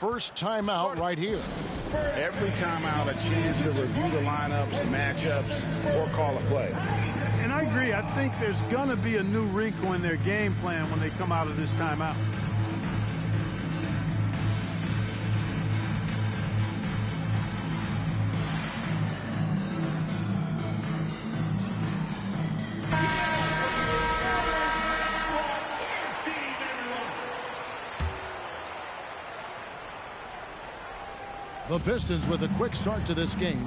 First timeout right here. Every timeout, a chance to review the lineups, matchups, or call a play. And I agree. I think there's going to be a new wrinkle in their game plan when they come out of this timeout. The Pistons with a quick start to this game.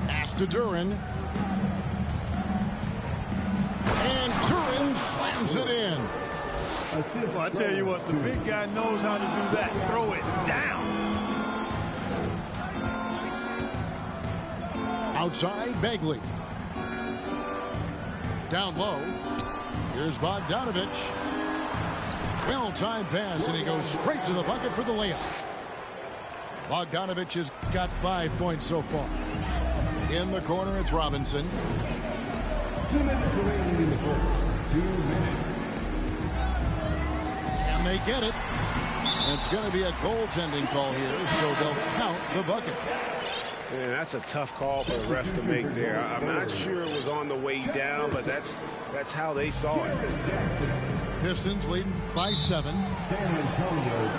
Pass to Duren. And Duren slams it in. Well, I tell you what, the big guy knows how to do that. Throw it down. Outside, Bagley. Down low. Here's Bogdanovich. Well-timed pass, and he goes straight to the bucket for the layup. Bogdanovich has got 5 points so far. In the corner, it's Robinson. 2 minutes remaining in the first. 2 minutes. And they get it. It's going to be a goaltending call here, so they'll count the bucket. Man, that's a tough call for the ref to make there. I'm not sure it was on the way down, but that's how they saw it. Pistons leading by 7. San Antonio.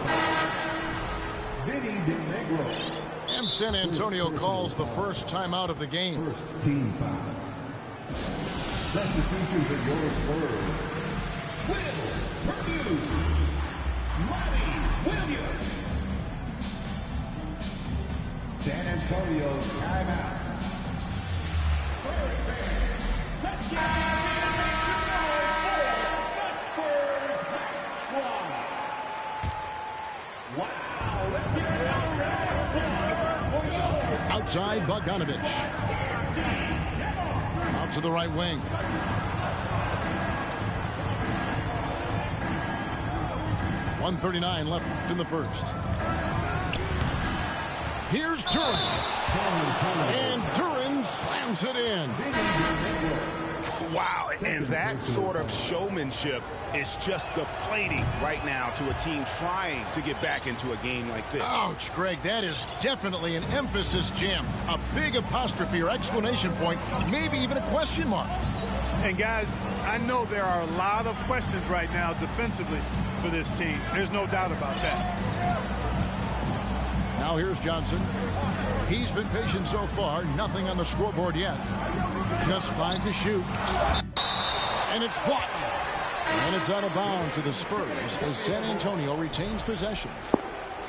And San Antonio calls the first timeout of the game. First team foul. Substitutions at your Spurs. Will Purdue. Monty Williams. San Antonio timeout. Spurs fans, let's get outside, Bogdanovich. Out to the right wing. .139 left in the first. Here's Duren. And Duren slams it in. Wow, and that sort of showmanship is just deflating right now to a team trying to get back into a game like this. Ouch, Greg, that is definitely an emphasis jam. A big apostrophe or exclamation point, maybe even a question mark. And guys, I know there are a lot of questions right now defensively for this team. There's no doubt about that. Now here's Johnson. He's been patient so far. Nothing on the scoreboard yet. Just 5 to shoot. And it's blocked. And it's out of bounds to the Spurs as San Antonio retains possession.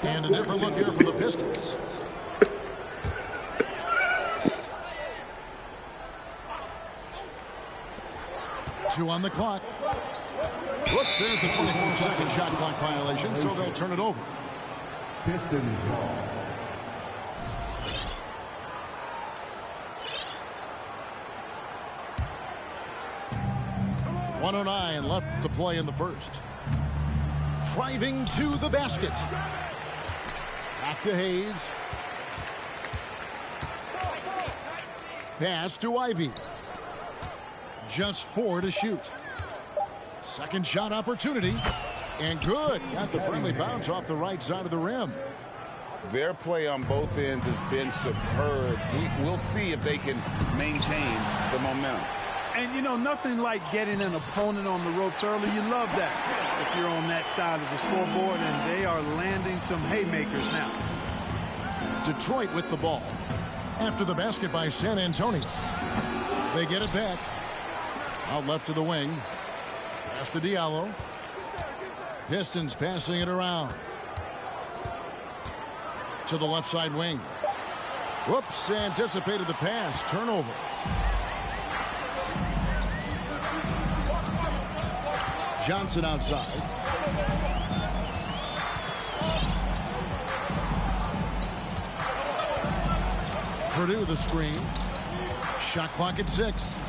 And a different look here for the Pistons. Two on the clock. Whoops, there's the 24-second shot clock violation, so they'll turn it over. Pistons ball. .109 left to play in the first. Driving to the basket. Back to Hayes. Pass to Ivy. Just 4 to shoot. Second shot opportunity. And good. Got the friendly bounce off the right side of the rim. Their play on both ends has been superb. We'll see if they can maintain the momentum. And, you know, nothing like getting an opponent on the ropes early. You love that if you're on that side of the scoreboard, and they are landing some haymakers now. Detroit with the ball. After the basket by San Antonio. They get it back. Out left to the wing. Pass to Diallo. Pistons passing it around. To the left side wing. Whoops, anticipated the pass. Turnover. Johnson outside. Purdue the screen. Shot clock at 6.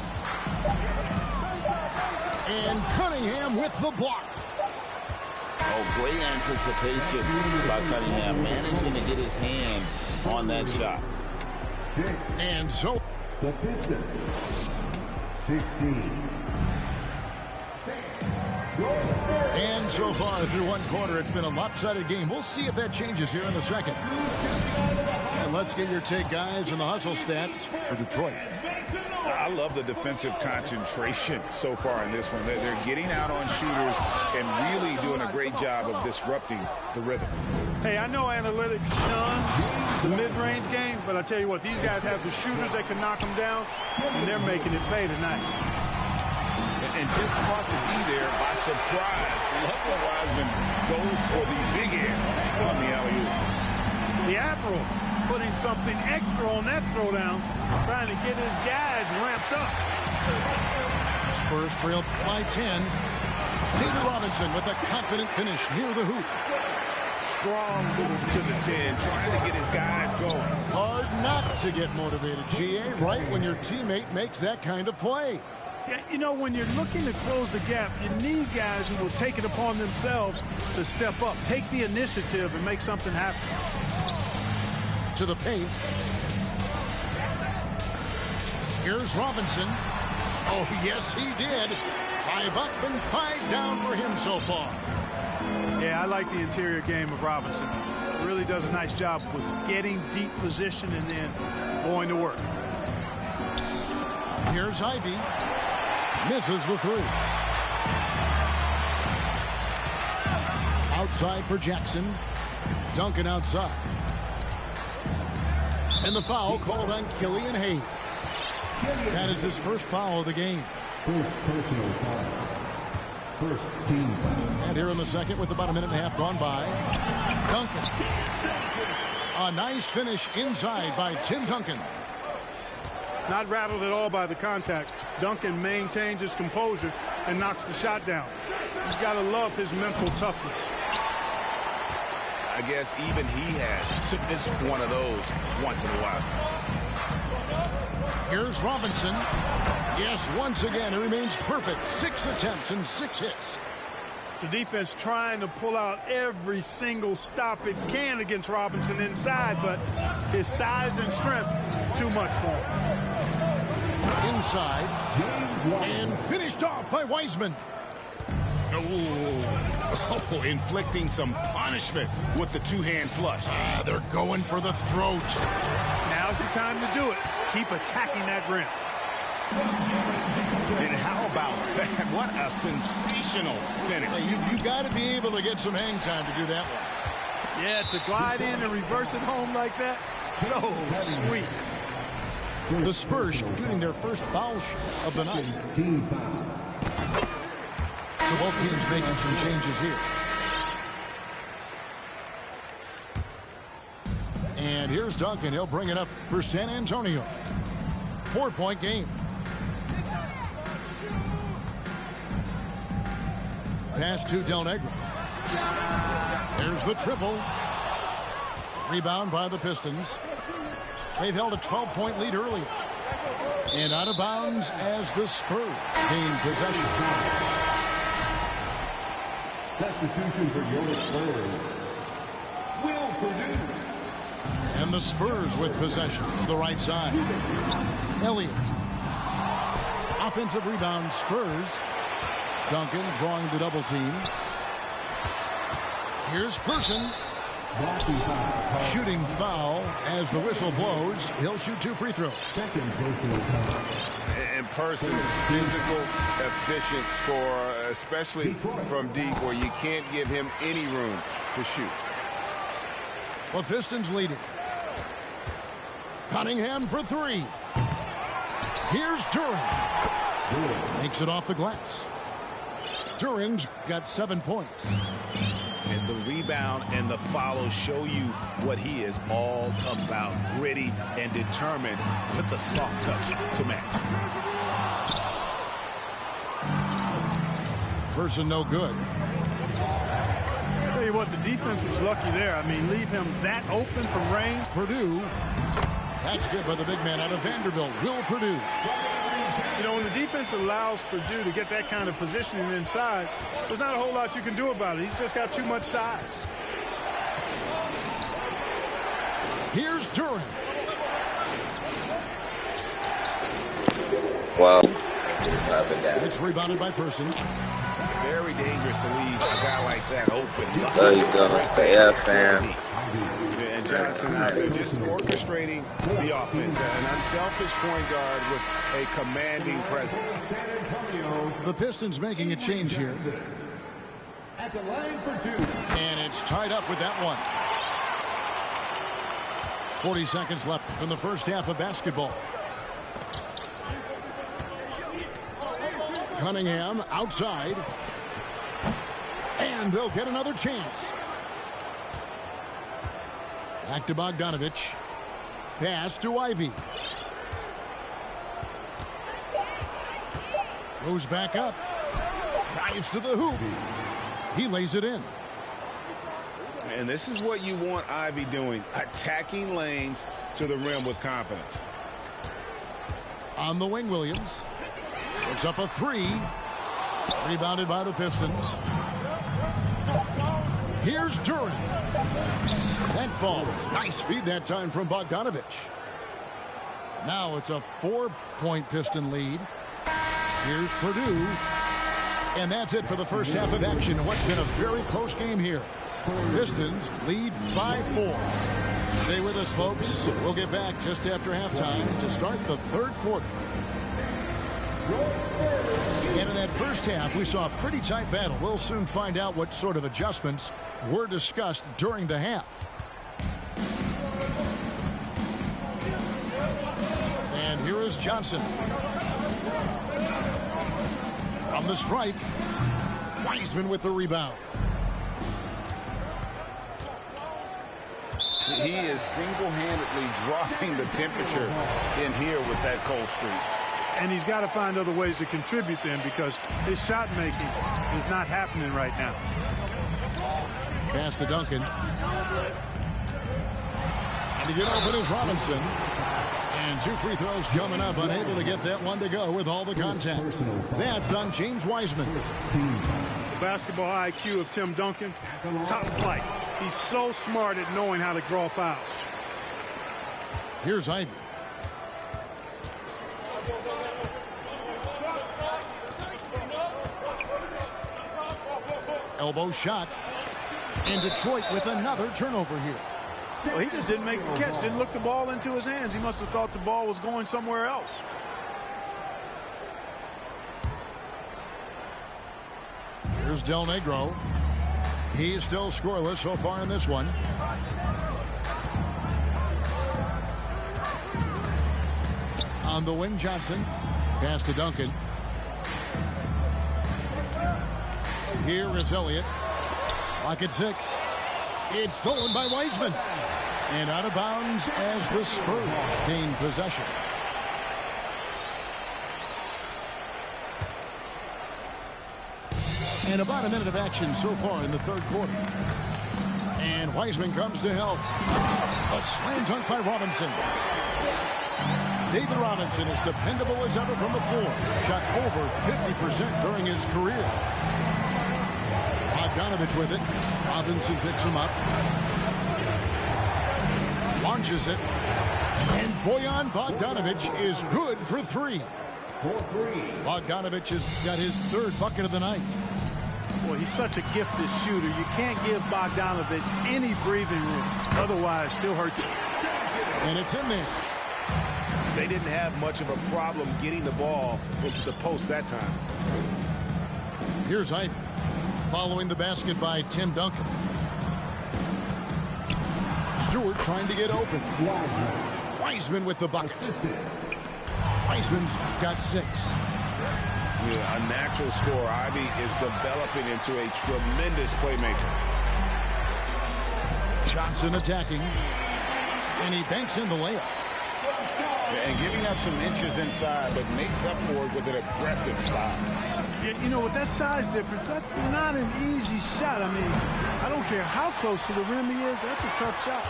And Cunningham with the block. Oh, great anticipation by Cunningham, managing to get his hand on that shot. 6. And so The Pistons. 16. And so far through one quarter, it's been a lopsided game. We'll see if that changes here in the second. And let's get your take, guys, on the hustle stats for Detroit. I love the defensive concentration so far in this one. They're getting out on shooters and really doing a great job of disrupting the rhythm. Hey, I know analytics shun the mid-range game, but I tell you what, these guys have the shooters that can knock them down, and they're making it pay tonight. And just caught the D there by surprise. Luckily, Wiseman goes for the big air on the alley-oop. The Admiral putting something extra on that throwdown, trying to get his guys ramped up. Spurs trail by 10. David Robinson with a confident finish near the hoop. Strong move to the 10, trying to get his guys going. Hard not to get motivated, GA, right when your teammate makes that kind of play. Yeah, you know, when you're looking to close the gap, you need guys who will take it upon themselves to step up, take the initiative, and make something happen. To the paint. Here's Robinson. Oh, yes, he did. 5 up and 5 down for him so far. Yeah, I like the interior game of Robinson. Really does a nice job with getting deep position and then going to work. Here's Ivy. Misses the 3. Outside for Jackson. Duncan outside. And the foul called on Killian Hayes. That is his first foul of the game. First personal foul. First team foul. And here in the second with about a minute and a half gone by. Duncan. A nice finish inside by Tim Duncan. Not rattled at all by the contact. Duncan maintains his composure and knocks the shot down. You've got to love his mental toughness. I guess even he has to miss one of those once in a while. Here's Robinson. Yes, once again, he remains perfect. 6 attempts and 6 hits. The defense trying to pull out every single stop it can against Robinson inside, but his size and strength, too much for him. Inside. And finished off by Wiseman. Oh, inflicting some punishment with the two-hand flush. They're going for the throat. Now's the time to do it. Keep attacking that rim. And how about that? What a sensational finish. Hey, you got to be able to get some hang time to do that one. Yeah, to glide in and reverse it home like that, so sweet. The Spurs shooting their first foul of the night. Team foul. So both teams making some changes here. And here's Duncan. He'll bring it up for San Antonio. 4-point game. Pass to Del Negro. There's the triple. Rebound by the Pistons. They've held a 12-point lead earlier. And out of bounds as the Spurs gain possession. Substitution for your Spurs. Will Purdue. And the Spurs with possession. The right side. Elliott. Offensive rebound, Spurs. Duncan drawing the double team. Here's Person. Shooting foul as the whistle blows. He'll shoot 2 free throws. Second personal foul. And Person, physical, efficient scorer, especially from deep where you can't give him any room to shoot. The Pistons leading. Cunningham for 3. Here's Duran. Makes it off the glass. Duran's got 7 points. And the rebound and the follow show you what he is all about. Gritty and determined with a soft touch to match. Person no good. Tell you what, the defense was lucky there. I mean, leave him that open from range. Purdue. That's good by the big man out of Vanderbilt, Will Purdue. You know, when the defense allows Purdue to get that kind of positioning inside, there's not a whole lot you can do about it. He's just got too much size. Here's Duran. Well, It's rebounded by Person. very dangerous to leave a guy like that open. There you go. Stay up, fam. And Johnson out there just orchestrating the offense. An unselfish point guard with a commanding presence. The Pistons making a change here. At the line for two. And it's tied up with that one. 40 seconds left from the first half of basketball. Cunningham outside. And they'll get another chance. Back to Bogdanovich. Pass to Ivy. Goes back up. Drives to the hoop. He lays it in. And this is what you want Ivy doing. Attacking lanes to the rim with confidence. On the wing, Williams. Puts up a three. Rebounded by the Pistons. Here's Duran. That falls. Nice feed that time from Bogdanovich. Now it's a 4-point Piston lead. Here's Purdue. And that's it for the first half of action in what's been a very close game here. Pistons lead by 4. Stay with us, folks. We'll get back just after halftime to start the third quarter. And in that first half, we saw a pretty tight battle. We'll soon find out what sort of adjustments were discussed during the half. And here is Johnson. From the stripe, Wiseman with the rebound. He is single-handedly dropping the temperature in here with that cold streak. And he's got to find other ways to contribute then, because his shot making is not happening right now. Pass to Duncan. And to get open is Robinson. And 2 free throws coming up, unable to get that one to go with all the contact. That's on James Wiseman. The basketball IQ of Tim Duncan, top flight. He's so smart at knowing how to draw fouls. Here's Ivy. Elbow shot. And Detroit with another turnover here. Well, he just didn't make the catch, didn't look the ball into his hands. He must have thought the ball was going somewhere else. Here's Del Negro. He's still scoreless so far in this one. On the wing, Johnson. Pass to Duncan. Here is Elliott. Clock at 6. It's stolen by Wiseman. And out of bounds as the Spurs gain possession. And about a minute of action so far in the third quarter. And Wiseman comes to help. A slam dunk by Robinson. David Robinson is dependable as ever from the floor. Shot over 50% during his career. Bogdanovich with it. Robinson picks him up. Launches it. And Bojan Bogdanovich is good for 3. Bogdanovich has got his 3rd bucket of the night. Boy, he's such a gifted shooter. You can't give Bogdanovich any breathing room. Otherwise, he'll hurt you. And it's in there. They didn't have much of a problem getting the ball into the post that time. Here's Ivy. Following the basket by Tim Duncan. Stewart trying to get open. Wiseman with the bucket. Wiseman's got 6. Yeah, a natural scorer. Ivy is developing into a tremendous playmaker. Johnson attacking. And he banks in the layup. Yeah, and giving up some inches inside, but makes up for it with an aggressive style. You know, with that size difference, that's not an easy shot. I mean, I don't care how close to the rim he is. That's a tough shot.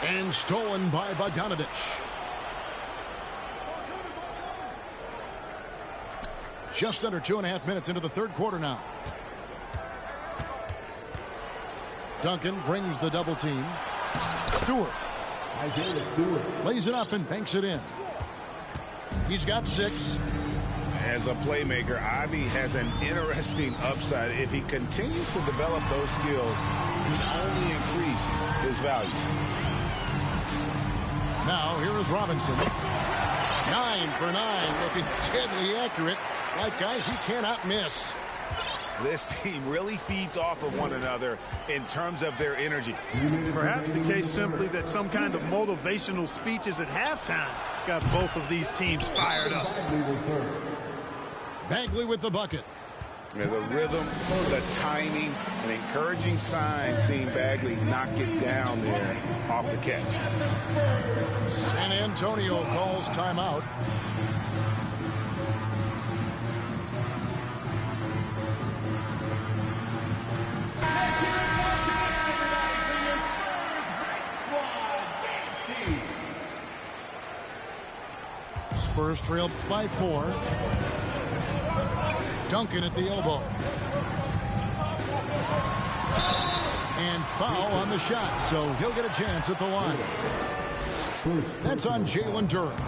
And stolen by Bogdanovich. Just under 2.5 minutes into the third quarter now. Duncan brings the double team. Stewart lays it up and banks it in. He's got 6. As a playmaker, Ivy has an interesting upside. If he continues to develop those skills, he only increase his value. Now, here is Robinson. 9 for 9, looking deadly accurate. Like, guys, he cannot miss. This team really feeds off of one another in terms of their energy. Perhaps the case simply that some kind of motivational speeches at halftime got both of these teams fired up. Bagley with the bucket. And the rhythm, the timing, an encouraging sign seeing Bagley knock it down there off the catch. San Antonio calls timeout. Spurs trailed by 4. Duncan at the elbow. And foul on the shot, so he'll get a chance at the line. That's on Jalen Durham.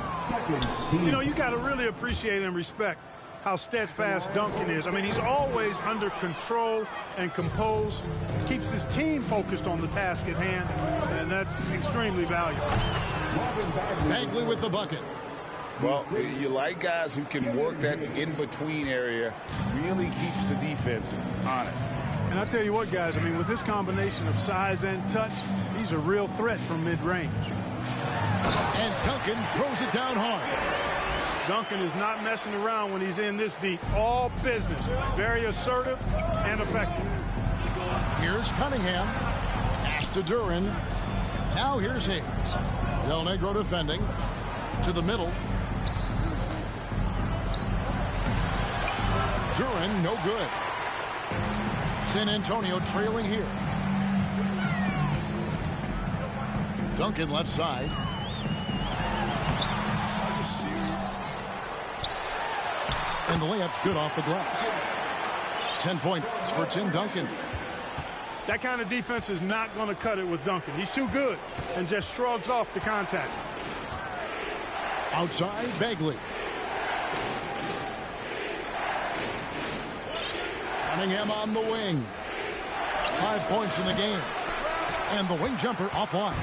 You know, you got to really appreciate and respect how steadfast Duncan is. I mean, he's always under control and composed, keeps his team focused on the task at hand, and that's extremely valuable. Bagley with the bucket. Well, you like guys who can work that in-between area, really keeps the defense honest. And I tell you what, guys, I mean, with this combination of size and touch, he's a real threat from mid-range. And Duncan throws it down hard. Duncan is not messing around when he's in this deep. All business. Very assertive and effective. Here's Cunningham. Pass to Duran. Now here's Hayes. Del Negro defending. To the middle. Duran, no good. San Antonio trailing here. Duncan left side. And the layup's good off the glass. 10 points for Tim Duncan. That kind of defense is not going to cut it with Duncan. He's too good and just shrugs off the contact. Outside, Bagley. Cunningham on the wing. 5 points in the game. And the wing jumper offline.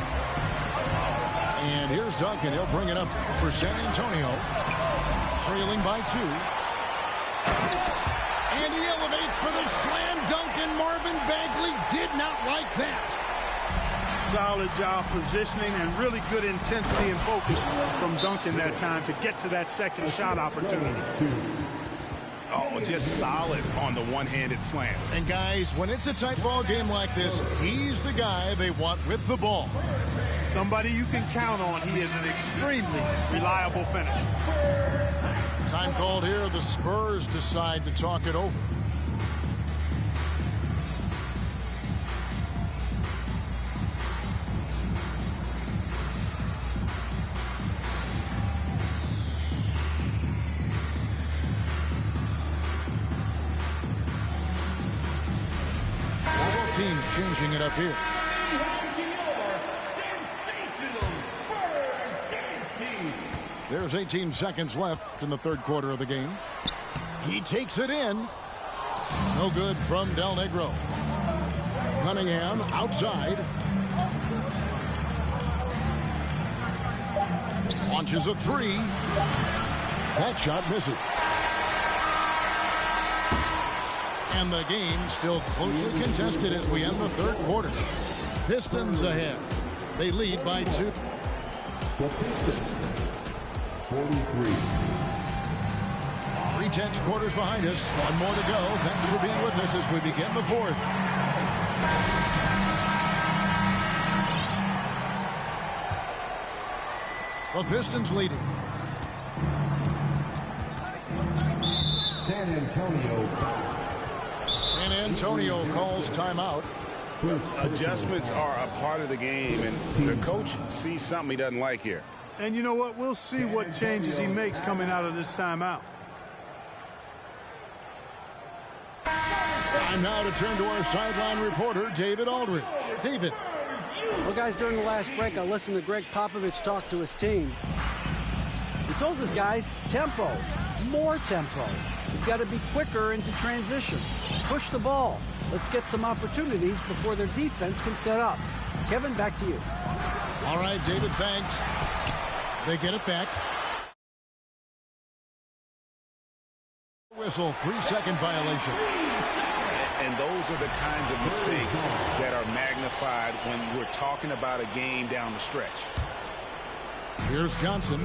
And here's Duncan. He'll bring it up for San Antonio. Trailing by 2. And he elevates for the slam dunk, and Marvin Bagley did not like that. Solid job positioning and really good intensity and focus from Duncan that time to get to that second shot opportunity. Oh, just solid on the one-handed slam. And guys, when it's a tight ball game like this, he's the guy they want with the ball. Somebody you can count on. He is an extremely reliable finisher. Time called here. The Spurs decide to talk it over. Both teams changing it up here. There's 18 seconds left in the third quarter of the game. He takes it in. No good from Del Negro. Cunningham outside. Launches a 3. That shot misses. And the game still closely contested as we end the third quarter. Pistons ahead. They lead by 2. 43. 3 tenths quarters behind us. 1 more to go. Thanks for being with us as we begin the fourth. The Pistons leading. San Antonio. San Antonio calls timeout. Adjustments are a part of the game, and the coach sees something he doesn't like here. And you know what? We'll see what changes he makes coming out of this timeout. Time now to turn to our sideline reporter, David Aldridge. David. Well, guys, during the last break, I listened to Greg Popovich talk to his team. He told his guys, tempo. More tempo. You've got to be quicker into transition. Push the ball. Let's get some opportunities before their defense can set up. Kevin, back to you. All right, David, thanks. They get it back. Whistle, 3-second violation. And those are the kinds of mistakes that are magnified when we're talking about a game down the stretch. Here's Johnson.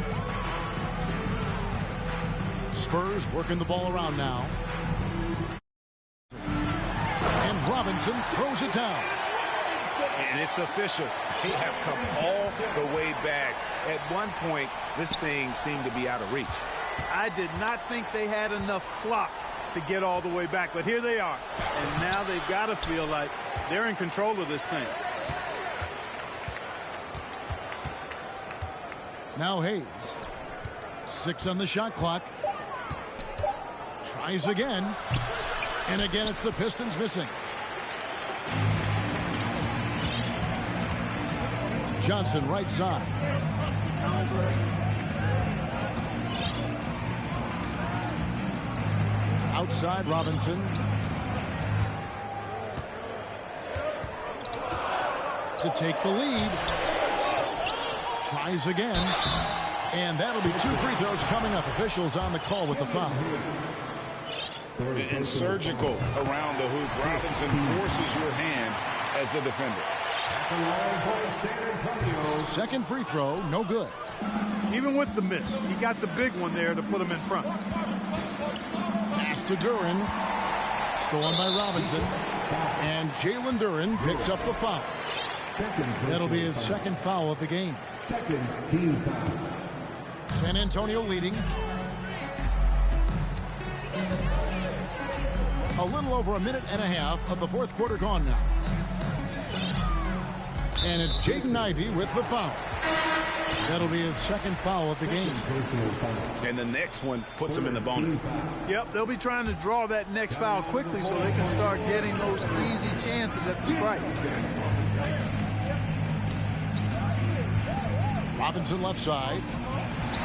Spurs working the ball around now. And Robinson throws it down. And it's official. They have come all the way back. At one point, this thing seemed to be out of reach. I did not think they had enough clock to get all the way back, but here they are. And now they've got to feel like they're in control of this thing. Now Hayes. 6 on the shot clock. Tries again. And again, it's the Pistons missing. Johnson right side. Outside Robinson. To take the lead. Tries again. And that'll be 2 free throws coming up. Officials on the call with the foul. And surgical around the hoop. Robinson forces your hand as the defender. Second free throw, no good. Even with the miss, he got the big one there to put him in front. Pass to Duren. Stolen by Robinson. And Jalen Duren picks up the foul. That'll be his second foul of the game. Second team foul. San Antonio leading. A little over a minute and a half of the fourth quarter gone now. And it's Jaden Ivey with the foul. That'll be his second foul of the game. And the next one puts him in the bonus. Yep, they'll be trying to draw that next foul quickly so they can start getting those easy chances at the strike. Robinson left side.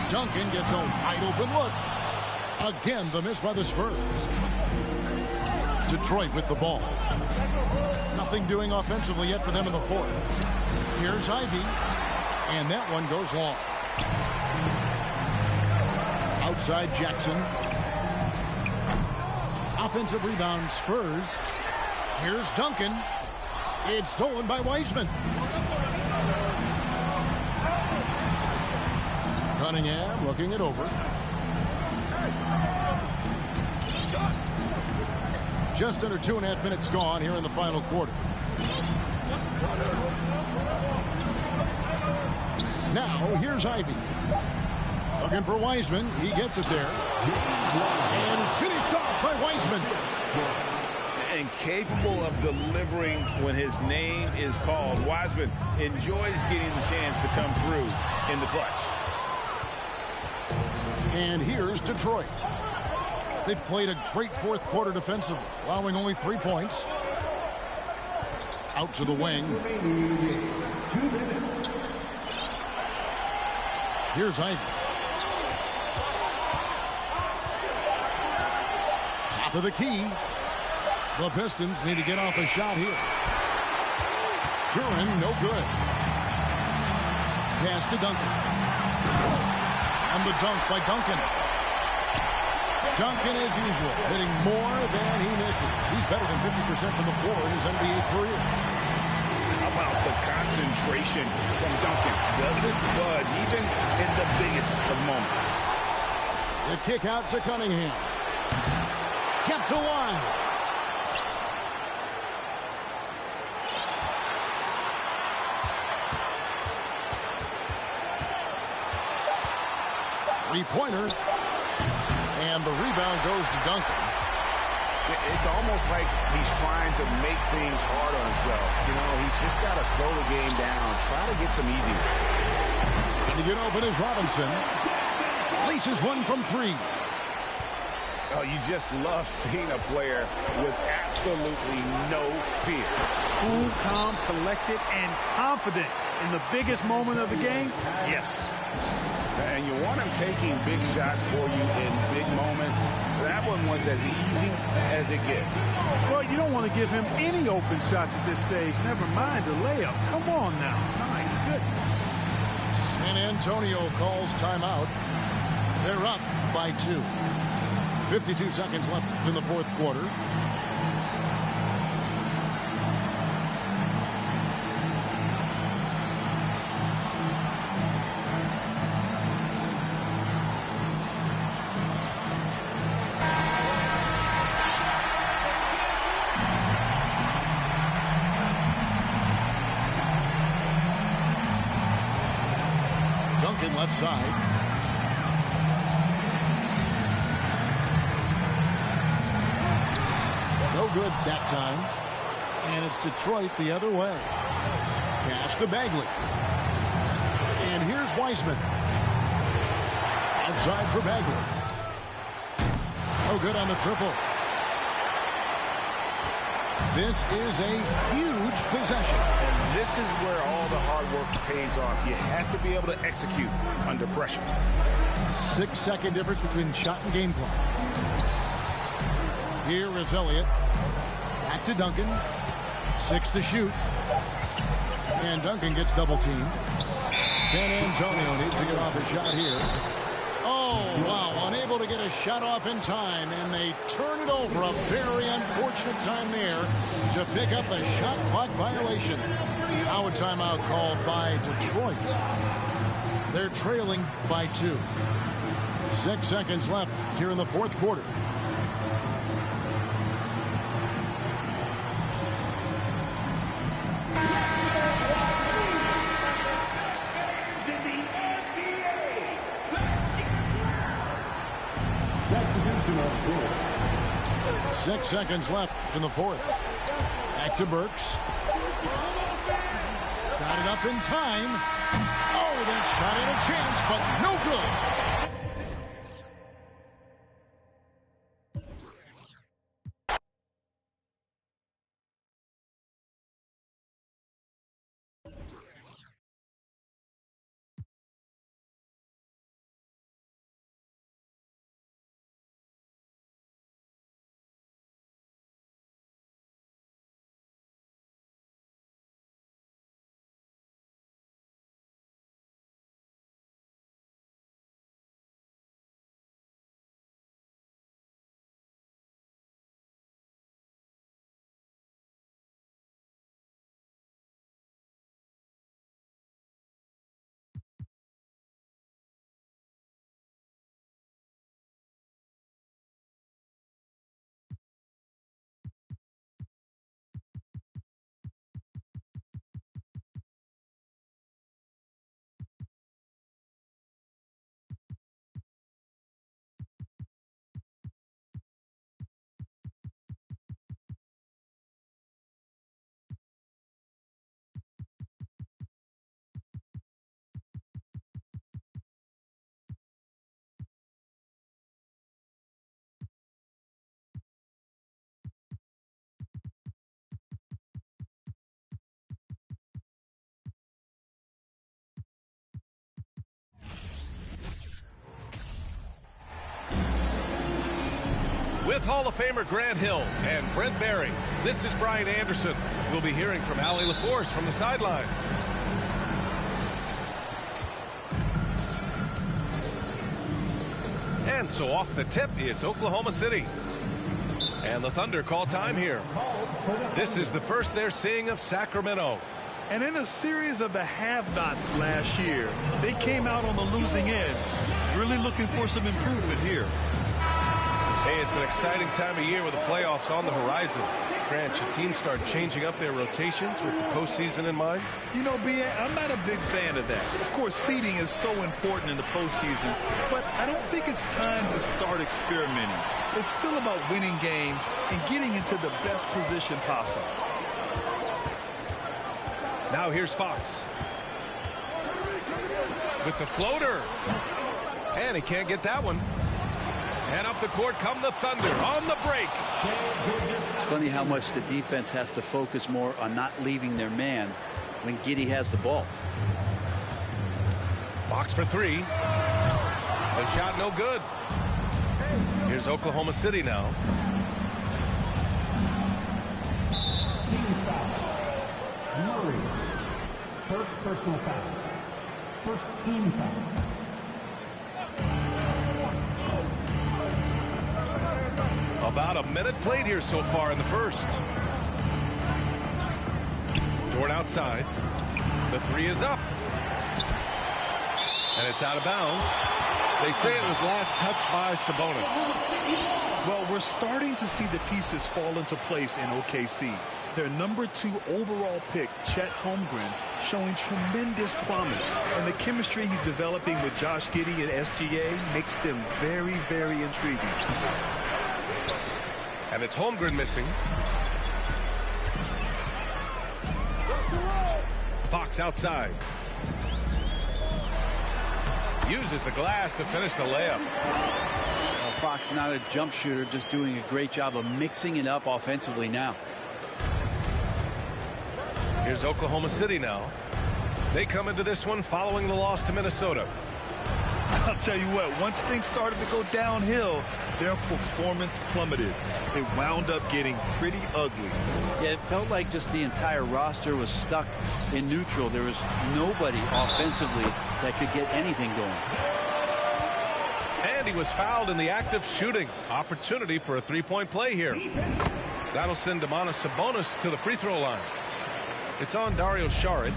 Duncan gets a wide open look. Again, the miss by the Spurs. Detroit with the ball. Nothing doing offensively yet for them in the fourth. Here's Ivey. And that one goes long. Outside Jackson. Offensive rebound Spurs. Here's Duncan. It's stolen by Wiseman. Cunningham looking it over. Just under 2.5 minutes gone here in the final quarter. Now here's Ivey. Looking for Wiseman. He gets it there. And finished off by Wiseman. And capable of delivering when his name is called. Wiseman enjoys getting the chance to come through in the clutch. And here's Detroit. They've played a great fourth quarter defensively, allowing only 3 points. Out to the wing. 2 minutes. Here's Ivey. Top of the key. The Pistons need to get off a shot here. Duren, no good. Pass to Duncan. And the dunk by Duncan. Duncan, as usual, hitting more than he misses. He's better than 50% from the floor in his NBA career. How about the concentration from Duncan? Doesn't budge, even in the biggest of moments. The kick out to Cunningham. Kept alive. Three-pointer. And the rebound goes to Duncan. It's almost like he's trying to make things hard on himself. You know, he's just got to slow the game down, try to get some easy ones. And to get open is Robinson. Laces one from 3. Oh, you just love seeing a player with absolutely no fear. Cool, calm, collected, and confident in the biggest moment of the game. Yes. And you want him taking big shots for you in big moments. That one was as easy as it gets. Well, you don't want to give him any open shots at this stage. Never mind the layup. Come on now. My goodness. San Antonio calls timeout. They're up by 2. 52 seconds left in the fourth quarter. Duncan left side. No good that time. And it's Detroit the other way. Pass to Bagley. And here's Wiseman. Outside for Bagley. No good on the triple. This is a huge possession. And this is where all the hard work pays off. You have to be able to execute under pressure. 6-second difference between shot and game clock. Here is Elliott. Back to Duncan. 6 to shoot. And Duncan gets double teamed. San Antonio needs to get off a shot here. Oh, wow. Unable to get a shot off in time. And they turn it over. A very unfortunate time there to pick up a shot clock violation. Now a timeout called by Detroit. They're trailing by 2. 6 seconds left here in the fourth quarter. Substitution on the floor. 6 seconds left in the fourth. Back to Burks. Got it up in time. Oh, that shot had a chance, but no good. With Hall of Famer Grant Hill and Brent Barry, this is Brian Anderson. We'll be hearing from Allie LaForce from the sideline. And so off the tip, it's Oklahoma City. And the Thunder call time here. This is the first they're seeing of Sacramento. And in a series of the have-nots last year, they came out on the losing end. Really looking for some improvement here. Hey, it's an exciting time of year with the playoffs on the horizon. Grant, should teams start changing up their rotations with the postseason in mind? You know, B.A., I'm not a big fan of that. Of course, seeding is so important in the postseason, but I don't think it's time to start experimenting. It's still about winning games and getting into the best position possible. Now here's Fox. With the floater. And he can't get that one. And up the court come the Thunder on the break. It's funny how much the defense has to focus more on not leaving their man when Giddey has the ball. Fox for three. The shot no good. Here's Oklahoma City now. Team's foul. Murray. First personal foul. First team foul. About a minute played here so far in the first. Jordan outside. The three is up. And it's out of bounds. They say it was last touched by Sabonis. Well, we're starting to see the pieces fall into place in OKC. Their #2 overall pick, Chet Holmgren, showing tremendous promise. And the chemistry he's developing with Josh Giddey and SGA makes them very, very intriguing. And it's Holmgren missing. Fox outside. Uses the glass to finish the layup. Well, Fox not a jump shooter, just doing a great job of mixing it up offensively now. Here's Oklahoma City now. They come into this one following the loss to Minnesota. I'll tell you what, once things started to go downhill, their performance plummeted. It wound up getting pretty ugly. Yeah, it felt like just the entire roster was stuck in neutral. There was nobody offensively that could get anything going. And he was fouled in the act of shooting. Opportunity for a three-point play here. That'll send Domantas Sabonis to the free throw line. It's on Dario Saric.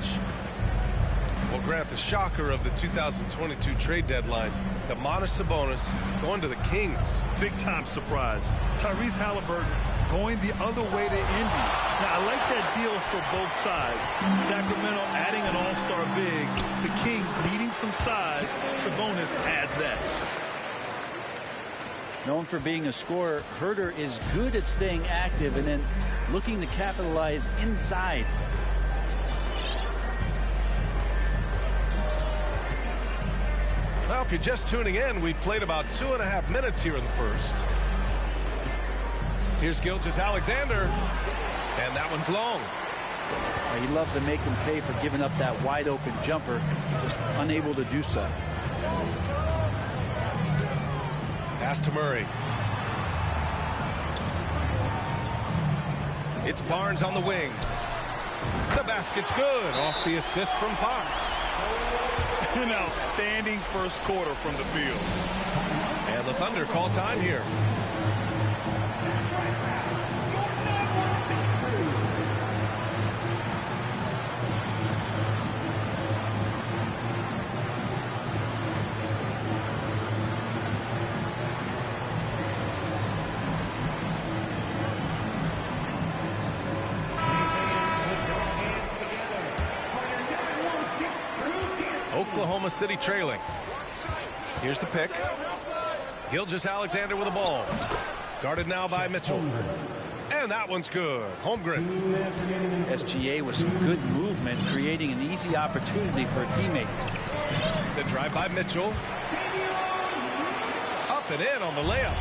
Well, Grant, the shocker of the 2022 trade deadline, Domantas Sabonis going to the Kings. Big-time surprise. Tyrese Halliburton going the other way to Indy. Now, I like that deal for both sides. Sacramento adding an all-star big. The Kings needing some size. Sabonis adds that. Known for being a scorer, Herter is good at staying active and then looking to capitalize inside. Well, if you're just tuning in, we've played about 2.5 minutes here in the first. Here's Gilgeous-Alexander, and that one's long. He loved to make him pay for giving up that wide open jumper, just unable to do so. Pass to Murray. It's Barnes on the wing. The basket's good off the assist from Fox. An outstanding first quarter from the field. And the Thunder call time here. Oklahoma City trailing. Here's the pick. Gilgeous-Alexander with the ball. Guarded now by Mitchell. And that one's good. Holmgren. SGA with some good movement, creating an easy opportunity for a teammate. The drive by Mitchell. Up and in on the layup.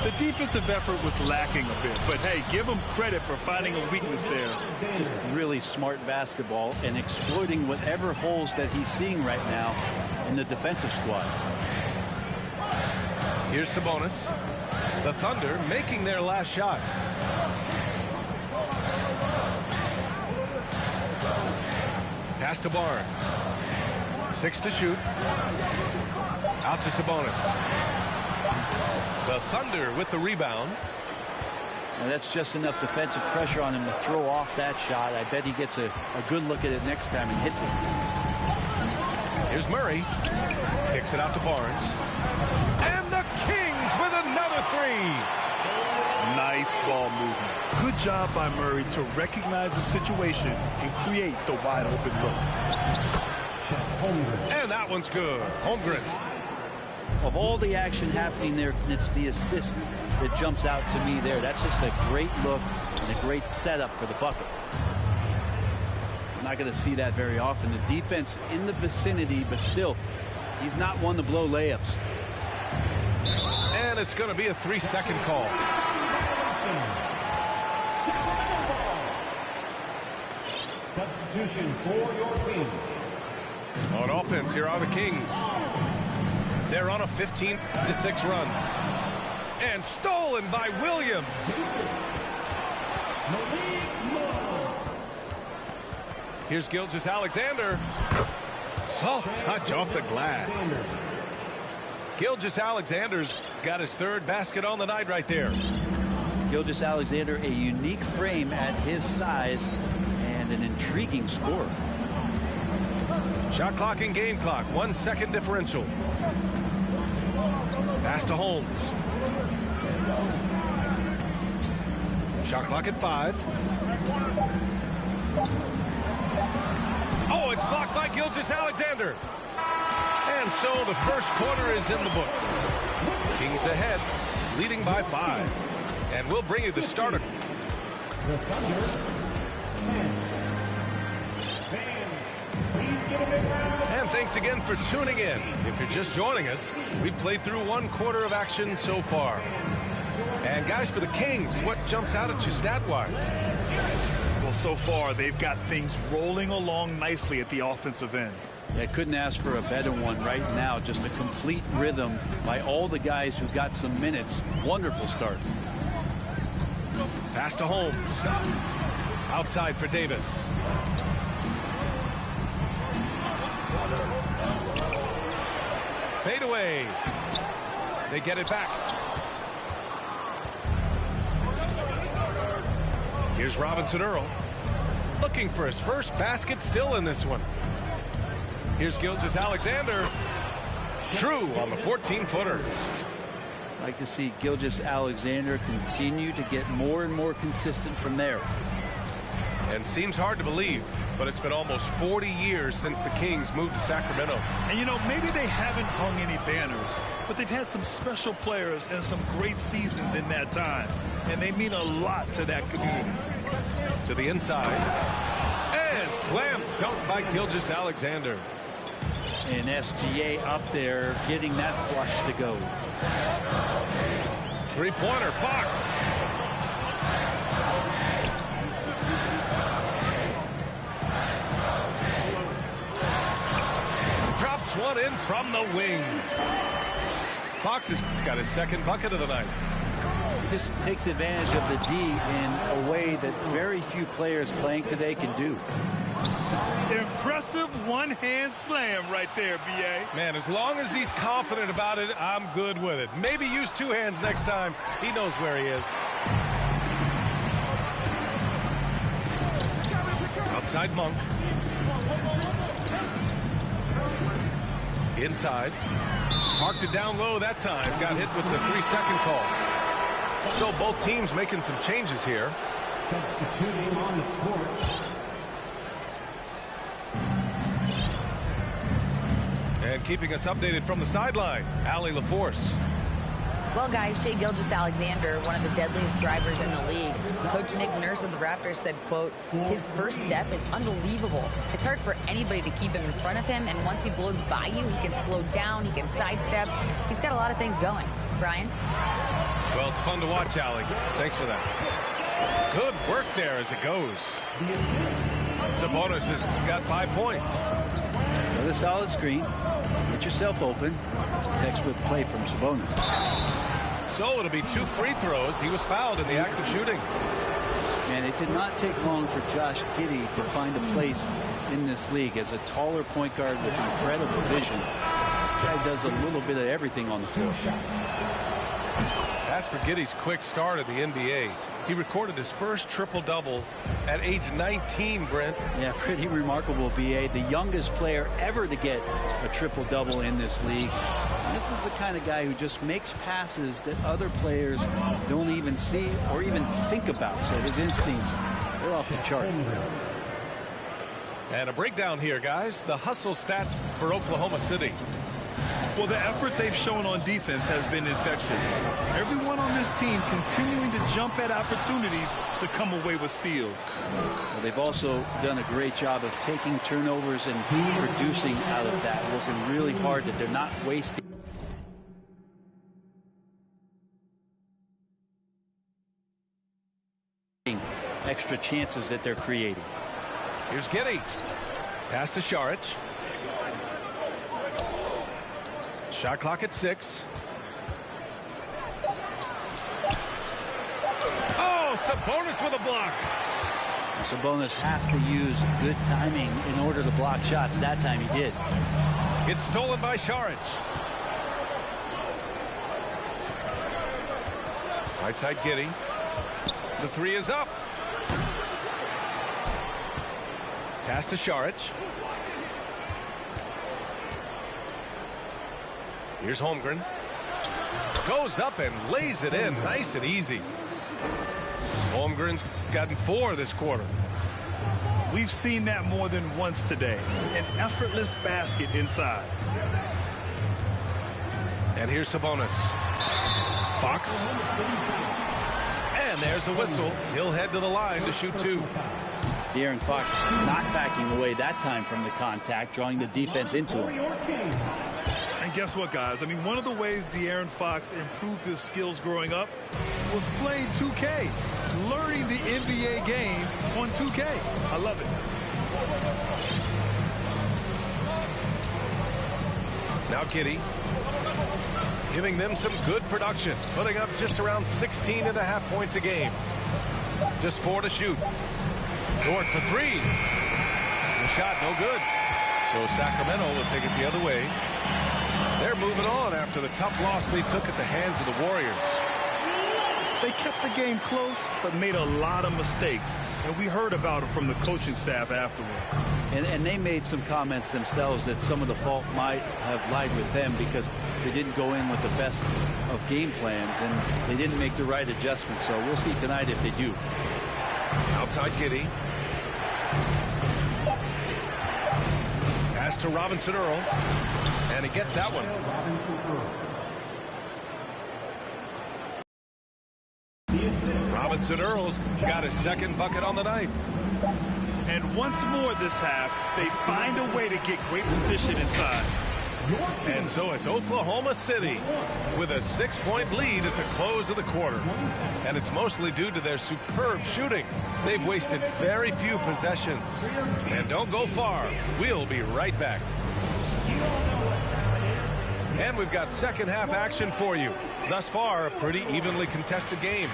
The defensive effort was lacking a bit, but hey, give him credit for finding a weakness there. Just really smart basketball and exploiting whatever holes that he's seeing right now in the defensive squad. Here's Sabonis. The Thunder making their last shot. Pass to Barnes. 6 to shoot. Out to Sabonis. The Thunder with the rebound. And that's just enough defensive pressure on him to throw off that shot. I bet he gets a good look at it next time and hits it. Here's Murray. Kicks it out to Barnes. And the Kings with another three. Nice ball movement. Good job by Murray to recognize the situation and create the wide open look. And that one's good. Holmgren. Of all the action happening there, it's the assist that jumps out to me there. That's just a great look and a great setup for the bucket. I'm not going to see that very often. The defense in the vicinity, but still, he's not one to blow layups. And it's going to be a 3-second call. Substitution for your Kings. On offense, here are the Kings. They're on a 15-6 run. And stolen by Williams. Here's Gilgeous-Alexander. Soft touch off the glass. Gilgeous-Alexander's got his third basket on the night right there. Gilgeous-Alexander, a unique frame at his size and an intriguing score. Shot clock and game clock, 1 second differential. Pass to Holmes. Shot clock at 5. Oh, it's blocked by Gilgeous-Alexander. And so the first quarter is in the books. Kings ahead, leading by 5. And we'll bring you the starter. The Thunder. And thanks again for tuning in. If you're just joining us, we've played through 1 quarter of action so far. And guys, for the Kings, what jumps out at you stat-wise? Well, so far, they've got things rolling along nicely at the offensive end. I couldn't ask for a better one right now. Just a complete rhythm by all the guys who got some minutes. Wonderful start. Pass to Holmes. Outside for Davis. Fade away. They get it back. Here's Robinson Earl. Looking for his first basket still in this one. Here's Gilgeous-Alexander. True on the 14-footer. Like to see Gilgeous-Alexander continue to get more and more consistent from there. And seems hard to believe, but it's been almost 40 years since the Kings moved to Sacramento. And, you know, maybe they haven't hung any banners, but they've had some special players and some great seasons in that time. And they mean a lot to that community. To the inside. And slam dunk by Gilgeous-Alexander. And SGA up there getting that flush to go. Three-pointer, Fox. Drops one in from the wing. Fox has got his second bucket of the night. He just takes advantage of the D in a way that very few players playing today can do. Impressive one-hand slam right there, B.A. Man, as long as he's confident about it, I'm good with it. Maybe use 2 hands next time. He knows where he is. Outside Monk. Inside. Marked it down low that time. Got hit with the 3-second call. So both teams making some changes here. Substituting on the court. And keeping us updated from the sideline, Allie LaForce. Well, guys, Shai Gilgeous-Alexander, one of the deadliest drivers in the league. Coach Nick Nurse of the Raptors said, quote, his first step is unbelievable. It's hard for anybody to keep him in front of him, and once he blows by you, he can slow down, he can sidestep. He's got a lot of things going. Brian? Well, it's fun to watch, Allie. Thanks for that. Good work there as it goes. Sabonis has got 5 points. So the solid screen. Get yourself open. It's a textbook play from Sabonis. So it'll be 2 free throws. He was fouled in the act of shooting. And it did not take long for Josh Giddey to find a place in this league as a taller point guard with incredible vision. This guy does a little bit of everything on the floor. As for Giddey's quick start in the NBA, he recorded his first triple-double at age 19, Brent. Yeah, pretty remarkable, B.A. The youngest player ever to get a triple-double in this league. And this is the kind of guy who just makes passes that other players don't even see or even think about. So his instincts, they're off the chart. And a breakdown here, guys. The hustle stats for Oklahoma City. Well, the effort they've shown on defense has been infectious. Everyone on this team continuing to jump at opportunities to come away with steals. Well, they've also done a great job of taking turnovers and producing out of that, working really hard that they're not wasting. extra chances that they're creating. Here's Giddey. Pass to Šarić. Shot clock at 6. Oh, Sabonis with a block. Sabonis has to use good timing in order to block shots. That time he did. It's stolen by Šarić. Right side Giddey. The 3 is up. Pass to Šarić. Here's Holmgren. Goes up and lays it in. Nice and easy. Holmgren's gotten 4 this quarter. We've seen that more than once today. An effortless basket inside. And here's Sabonis. Fox. And there's a whistle. He'll head to the line to shoot 2. De'Aaron Fox not backing away that time from the contact, drawing the defense into him. And guess what, guys? I mean, one of the ways De'Aaron Fox improved his skills growing up was playing 2K, learning the NBA game on 2K. I love it. Now Giddey, giving them some good production, putting up just around 16.5 points a game. Just 4 to shoot. Dort for 3. The shot no good. So Sacramento will take it the other way. They're moving on after the tough loss they took at the hands of the Warriors. They kept the game close, but made a lot of mistakes. And we heard about it from the coaching staff afterward. And they made some comments themselves that some of the fault might have lied with them because they didn't go in with the best of game plans and they didn't make the right adjustments. So we'll see tonight if they do. Outside Giddey. Pass to Robinson Earl. And he gets that one. Robinson Earl's got his second bucket on the night. And once more this half, they find a way to get great position inside. And so it's Oklahoma City with a 6-point lead at the close of the quarter. And it's mostly due to their superb shooting. They've wasted very few possessions. And don't go far. We'll be right back. And we've got second half action for you. Thus far, a pretty evenly contested game.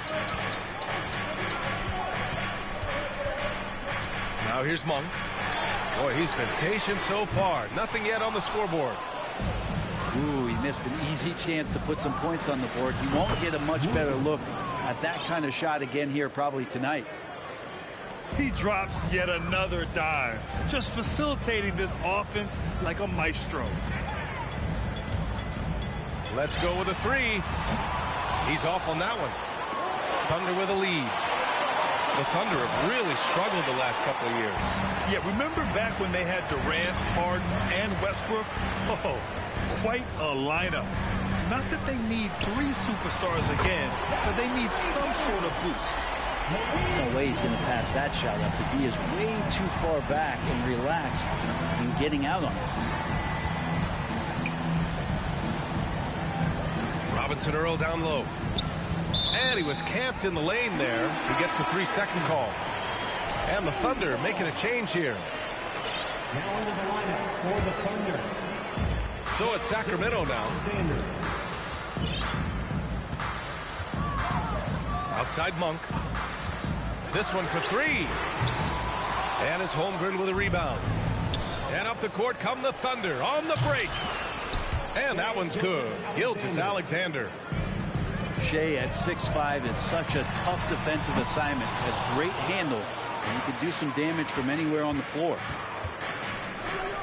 Now here's Monk. Boy, he's been patient so far. Nothing yet on the scoreboard. Ooh, he missed an easy chance to put some points on the board. He won't get a much better look at that kind of shot again here probably tonight. He drops yet another dime, just facilitating this offense like a maestro. Let's go with a 3. He's off on that one. Thunder with a lead. The Thunder have really struggled the last couple of years. Yeah, remember back when they had Durant, Harden, and Westbrook? Oh, quite a lineup. Not that they need 3 superstars again, but they need some sort of boost. No way he's going to pass that shot up. The D is way too far back and relaxed in getting out on it. Robinson Earl down low. And he was camped in the lane there. He gets a 3-second call. And the Thunder making a change here. Now into the lineup for the Thunder. So it's Sacramento now. Outside Monk. This one for 3. And it's Holmgren with a rebound. And up the court come the Thunder on the break. And that one's good. Gilgeous-Alexander. Shea at 6'5" is such a tough defensive assignment. Has great handle. And he can do some damage from anywhere on the floor.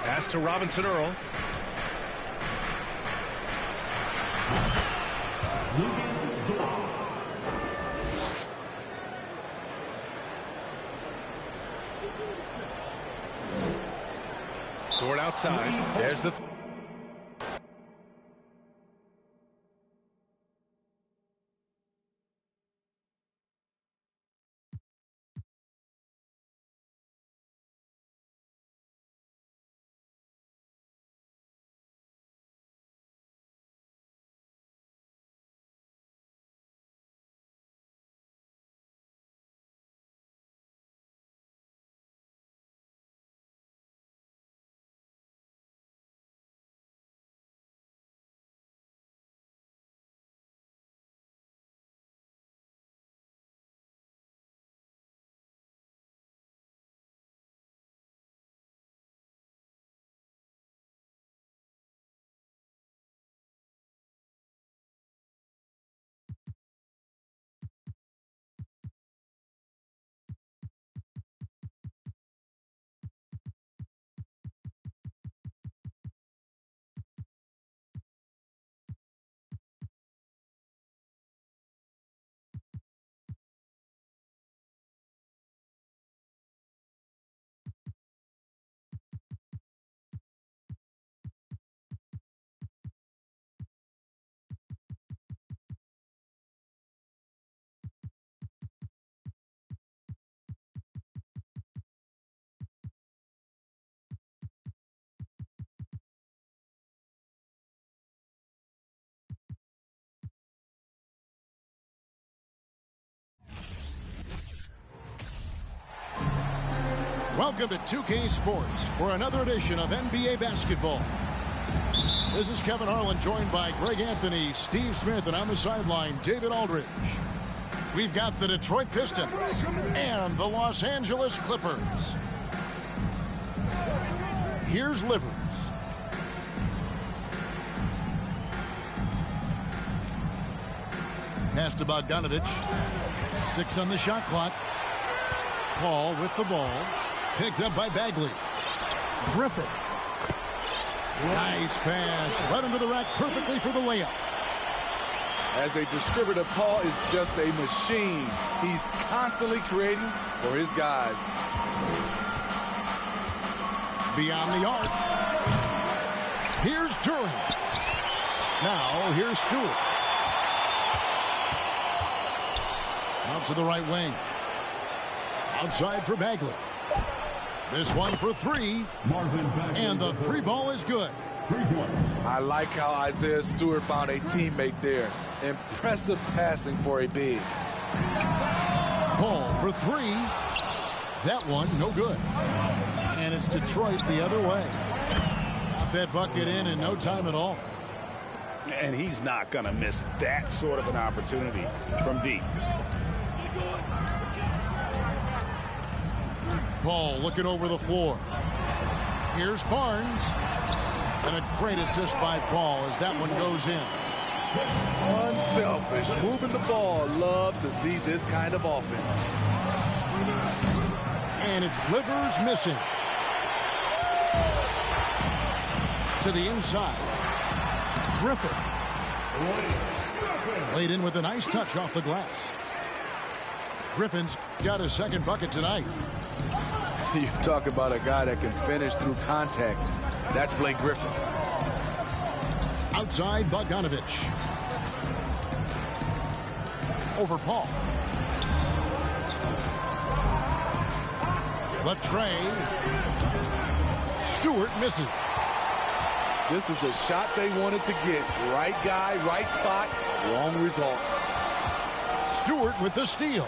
Pass to Robinson Earl. Dort outside. There's the Welcome to 2K Sports for another edition of NBA basketball. This is Kevin Harlan, joined by Greg Anthony, Steve Smith, and on the sideline, David Aldridge. We've got the Detroit Pistons and the Los Angeles Clippers. Here's Livers. Pass to Bogdanovich. 6 on the shot clock. Paul with the ball. Picked up by Bagley. Griffin. Nice pass. Right into the rack perfectly for the layup. As a distributor, Paul is just a machine. He's constantly creating for his guys. Beyond the arc. Here's Durant. Now here's Stewart. Out to the right wing. Outside for Bagley. This one for 3. And the 3 ball is good. I like how Isaiah Stewart found a teammate there. Impressive passing for a big. Paul for 3. That one, no good. And it's Detroit the other way. Got that bucket in no time at all. And he's not going to miss that sort of an opportunity from deep. Paul looking over the floor. Here's Barnes. And a great assist by Paul as that one goes in. Unselfish, moving the ball. Love to see this kind of offense. And it's Livers missing. To the inside. Griffin. Laid in with a nice touch off the glass. Griffin's got his second bucket tonight. You talk about a guy that can finish through contact. That's Blake Griffin. Outside Bogdanovich. Over Paul. The tray. Stewart misses. This is the shot they wanted to get. Right guy, right spot, wrong result. Stewart with the steal.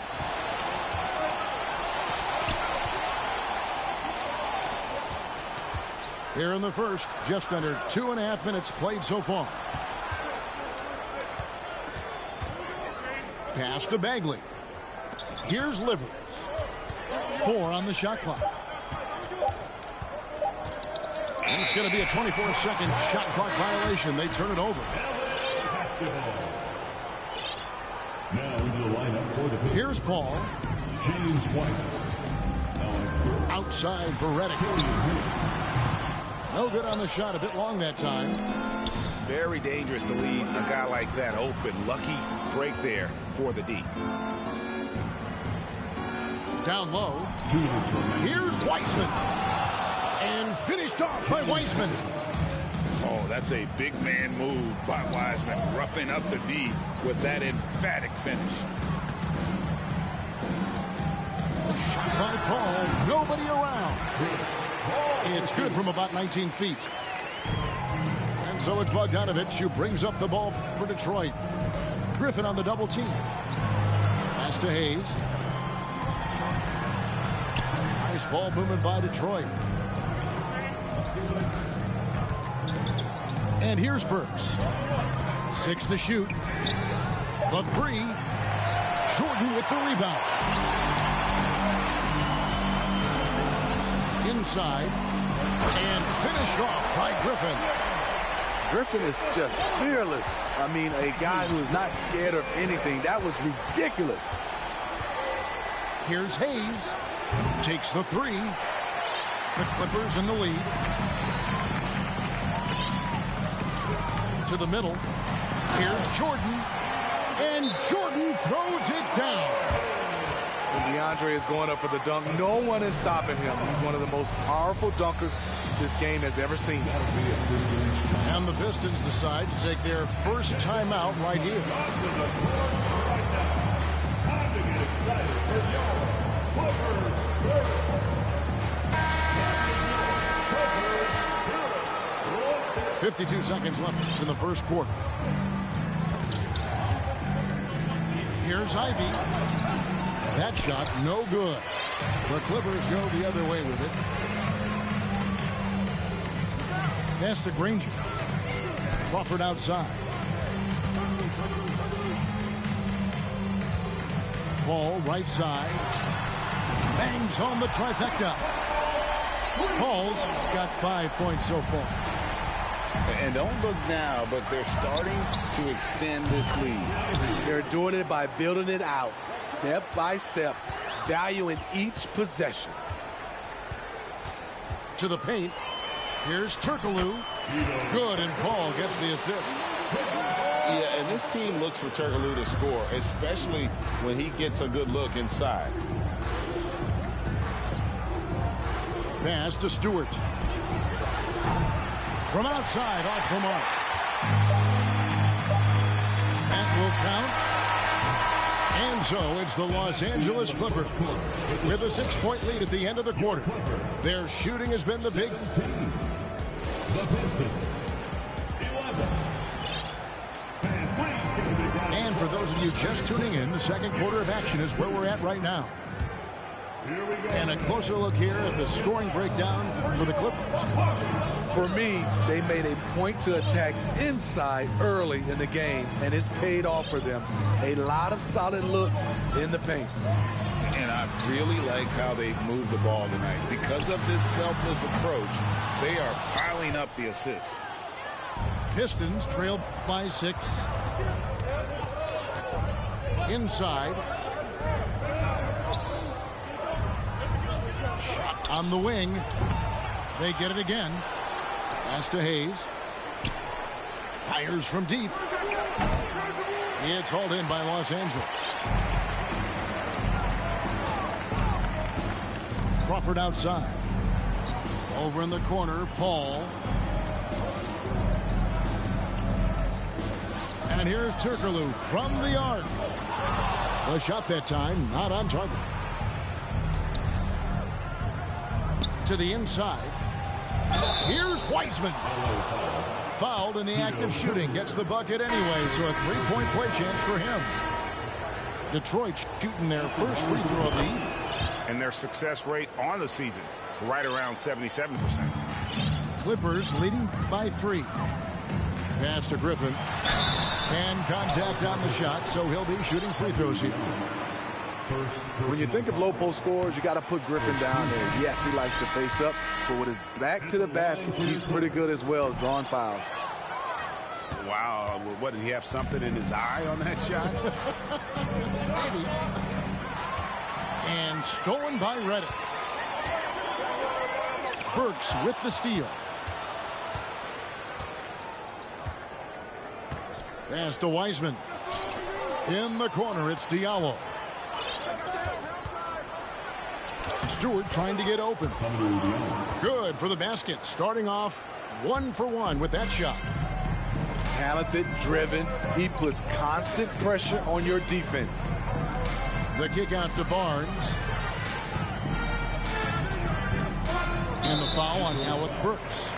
Here in the first, just under 2.5 minutes played so far. Pass to Bagley. Here's Livers. 4 on the shot clock. And it's going to be a 24-second shot clock violation. They turn it over. Here's Paul. Outside for Redick. No good on the shot. A bit long that time. Very dangerous to leave a guy like that open. Lucky break there for the D. Down low. Here's Weissman. And finished off by Weissman. Oh, that's a big man move by Wiseman. Roughing up the D with that emphatic finish. A shot by Paul. Nobody around. It's good from about 19 feet. And so it's Bogdanovich who brings up the ball for Detroit. Griffin on the double team. Pass to Hayes. Nice ball movement by Detroit. And here's Burks. 6 to shoot. The 3. Jordan with the rebound. Inside. And finished off by Griffin. Griffin is just fearless. I mean, a guy who is not scared of anything. That was ridiculous. Here's Hayes. Takes the 3. The Clippers in the lead. To the middle. Here's Jordan. And Jordan throws it down. When DeAndre is going up for the dunk, no one is stopping him. He's one of the most powerful dunkers this game has ever seen. And the Pistons decide to take their first timeout right here. 52 seconds left in the first quarter. Here's Ivy. That shot, no good. The Clippers go the other way with it. Pass to Granger. Crawford outside. Ball right side. Bangs home the trifecta. Paul's got 5 points so far. And don't look now, but they're starting to extend this lead. They're doing it by building it out, step by step, valuing each possession. To the paint. Here's Turkoglu. Good, and Paul gets the assist. Yeah, and this team looks for Turkoglu to score, especially when he gets a good look inside. Pass to Stewart. From outside, off the mark. That will count. And so it's the Los Angeles Clippers with a 6-point lead at the end of the quarter. Their shooting has been the big. And for those of you just tuning in, the second quarter of action is where we're at right now. And a closer look here at the scoring breakdown for the Clippers. For me, they made a point to attack inside early in the game, and it's paid off for them. A lot of solid looks in the paint. And I really liked how they moved the ball tonight. Because of this selfless approach, they are piling up the assists. Pistons trail by 6. Inside. Shot on the wing. They get it again. Pass to Hayes. Fires from deep. It's hauled in by Los Angeles. Crawford outside. Over in the corner, Paul. And here's Turkoglu from the arc. The shot that time, not on target. To the inside. Here's Wiseman. Fouled in the act of shooting. Gets the bucket anyway, so a 3-point play chance for him. Detroit shooting their first free throw lead. And their success rate on the season, right around 77%. Clippers leading by 3. Pass to Griffin. And contact on the shot, so he'll be shooting free throws here. When you think of low post scorers, you got to put Griffin down there. Yes, he likes to face up, but with his back to the basket, he's pretty good as well, drawing fouls. Wow, what, did he have something in his eye on that shot? Maybe. And stolen by Redick. Burks with the steal. Pass to Wiseman. In the corner, it's Diallo. Stewart trying to get open. Good for the basket. Starting off 1 for 1 with that shot. Talented, driven. He puts constant pressure on your defense. The kick out to Barnes. And the foul on Alec Burks.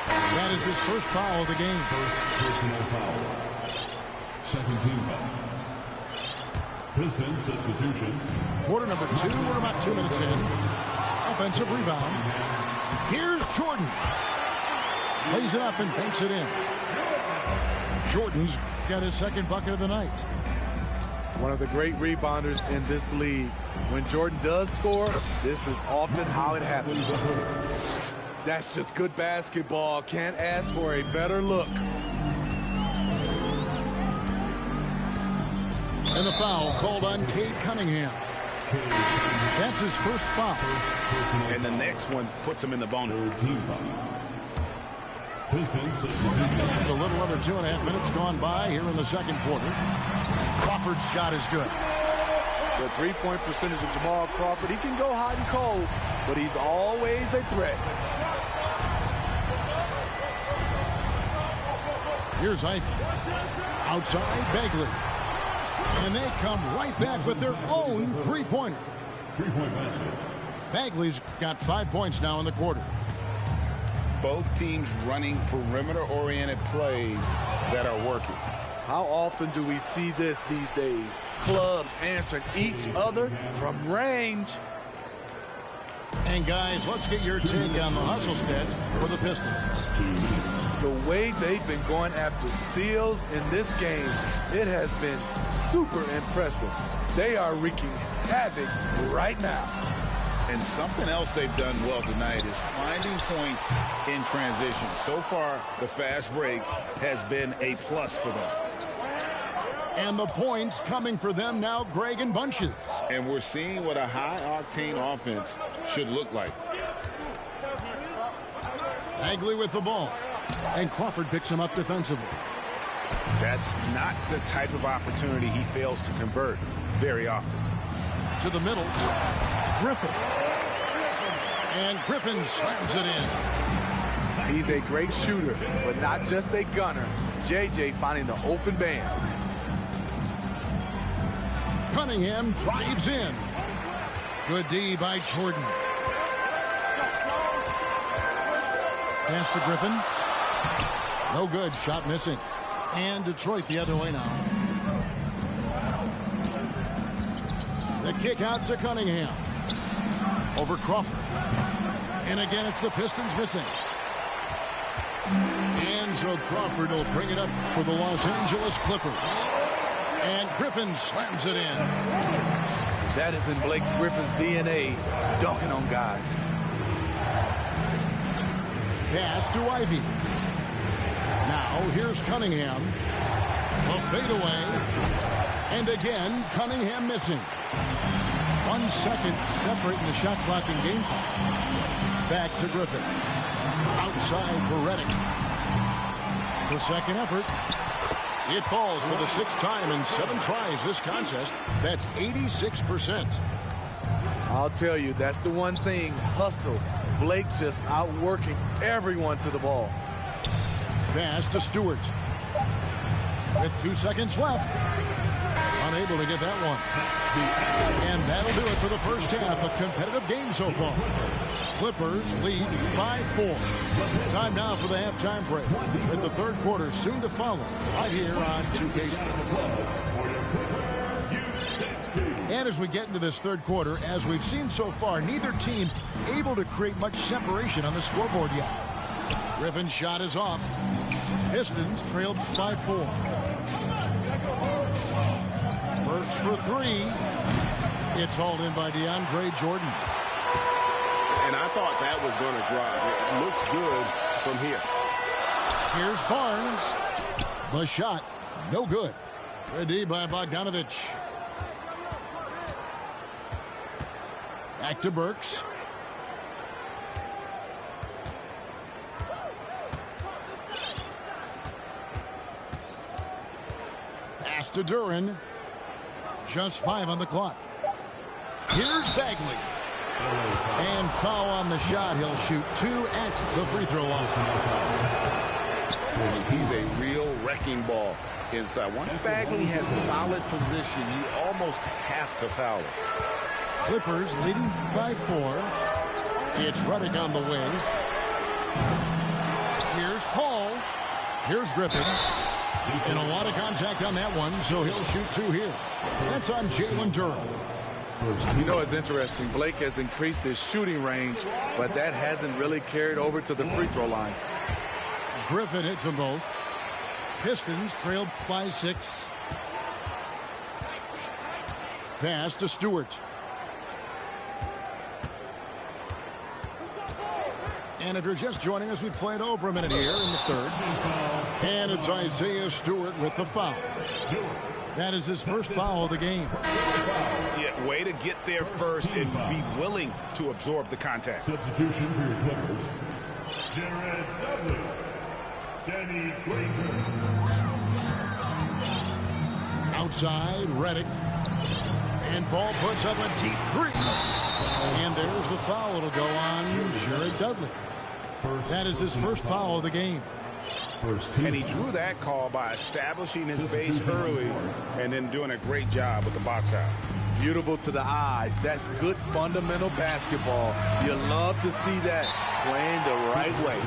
That is his first foul of the game. Personal foul. Second team foul. Pistons substitution. Quarter number 2. We're about 2 minutes in. Offensive rebound. Here's Jordan. Lays it up and banks it in. Jordan's got his second bucket of the night. One of the great rebounders in this league. When Jordan does score, this is often how it happens. That's just good basketball. Can't ask for a better look. And the foul called on Cade Cunningham. That's his first foul. And the next one puts him in the bonus. A little under 2.5 minutes gone by here in the second quarter. Crawford's shot is good. The three-point percentage of Jamal Crawford, he can go hot and cold, but he's always a threat. Here's Ivy. Outside, Bagley. And they come right back with their own three-pointer. Bagley's got 5 points now in the quarter. Both teams running perimeter-oriented plays that are working. How often do we see this these days? Clubs answering each other from range. And guys, let's get your take on the hustle stats for the Pistons. The way they've been going after steals in this game, it has been super impressive. They are wreaking havoc right now. And something else they've done well tonight is finding points in transition. So far, the fast break has been a plus for them. And the points coming for them now, Greg, in bunches. And we're seeing what a high-octane offense should look like. Bagley with the ball. And Crawford picks him up defensively. That's not the type of opportunity he fails to convert very often. To the middle. Griffin. And Griffin slams it in. He's a great shooter, but not just a gunner. JJ finding the open band. Cunningham drives in. Good D by Jordan. Pass to Griffin. No good. Shot missing. And Detroit the other way now. The kick out to Cunningham. Over Crawford. And again, it's the Pistons missing. And so Crawford will bring it up for the Los Angeles Clippers. And Griffin slams it in. That is in Blake Griffin's DNA, dunking on guys. Pass to Ivy. Now here's Cunningham. A fadeaway. And again, Cunningham missing. 1 second separating the shot clock and game clock. Back to Griffin. Outside for Redick. The second effort. It falls for the 6th time in 7 tries this contest. That's 86%. I'll tell you, that's the one thing. Hustle. Blake just outworking everyone to the ball. Pass to Stewart. With 2 seconds left. Unable to get that one. And that'll do it for the first half of competitive game so far. Clippers lead by 4. Time now for the halftime break, with the third quarter soon to follow right here on 2K Sports. And as we get into this third quarter, as we've seen so far, neither team able to create much separation on the scoreboard yet. Griffin's shot is off. Pistons trailed by 4. Burks for 3. It's hauled in by DeAndre Jordan. And I thought that was going to drive. It looked good from here. Here's Barnes. The shot, no good. Good D by Bogdanovich. Back to Burks. Pass to Duran. Just 5 on the clock. Here's Bagley. And foul on the shot. He'll shoot 2 at the free throw line. He's a real wrecking ball inside. Once Bagley has solid position, you almost have to foul it. Clippers leading by 4. It's Redick on the wing. Here's Paul. Here's Griffin. And a lot of contact on that one, so he'll shoot 2 here. That's on Jalen Duran. You know, it's interesting. Blake has increased his shooting range, but that hasn't really carried over to the free throw line. Griffin hits them both. Pistons trailed by 6. Pass to Stewart. And if you're just joining us, we played over a minute here in the third. And it's Isaiah Stewart with the foul. That is his first foul of the game. Yeah, way to get there first and be willing to absorb the contact. Substitution for your Clippers. Jared Dudley. Danny Green. Outside, Redick. And Paul puts up a deep 3. And there's the foul. It'll go on Jared Dudley. That is his first foul of the game. And he drew that call by establishing his base early and then doing a great job with the box out. Beautiful to the eyes. That's good fundamental basketball. You love to see that playing the right way.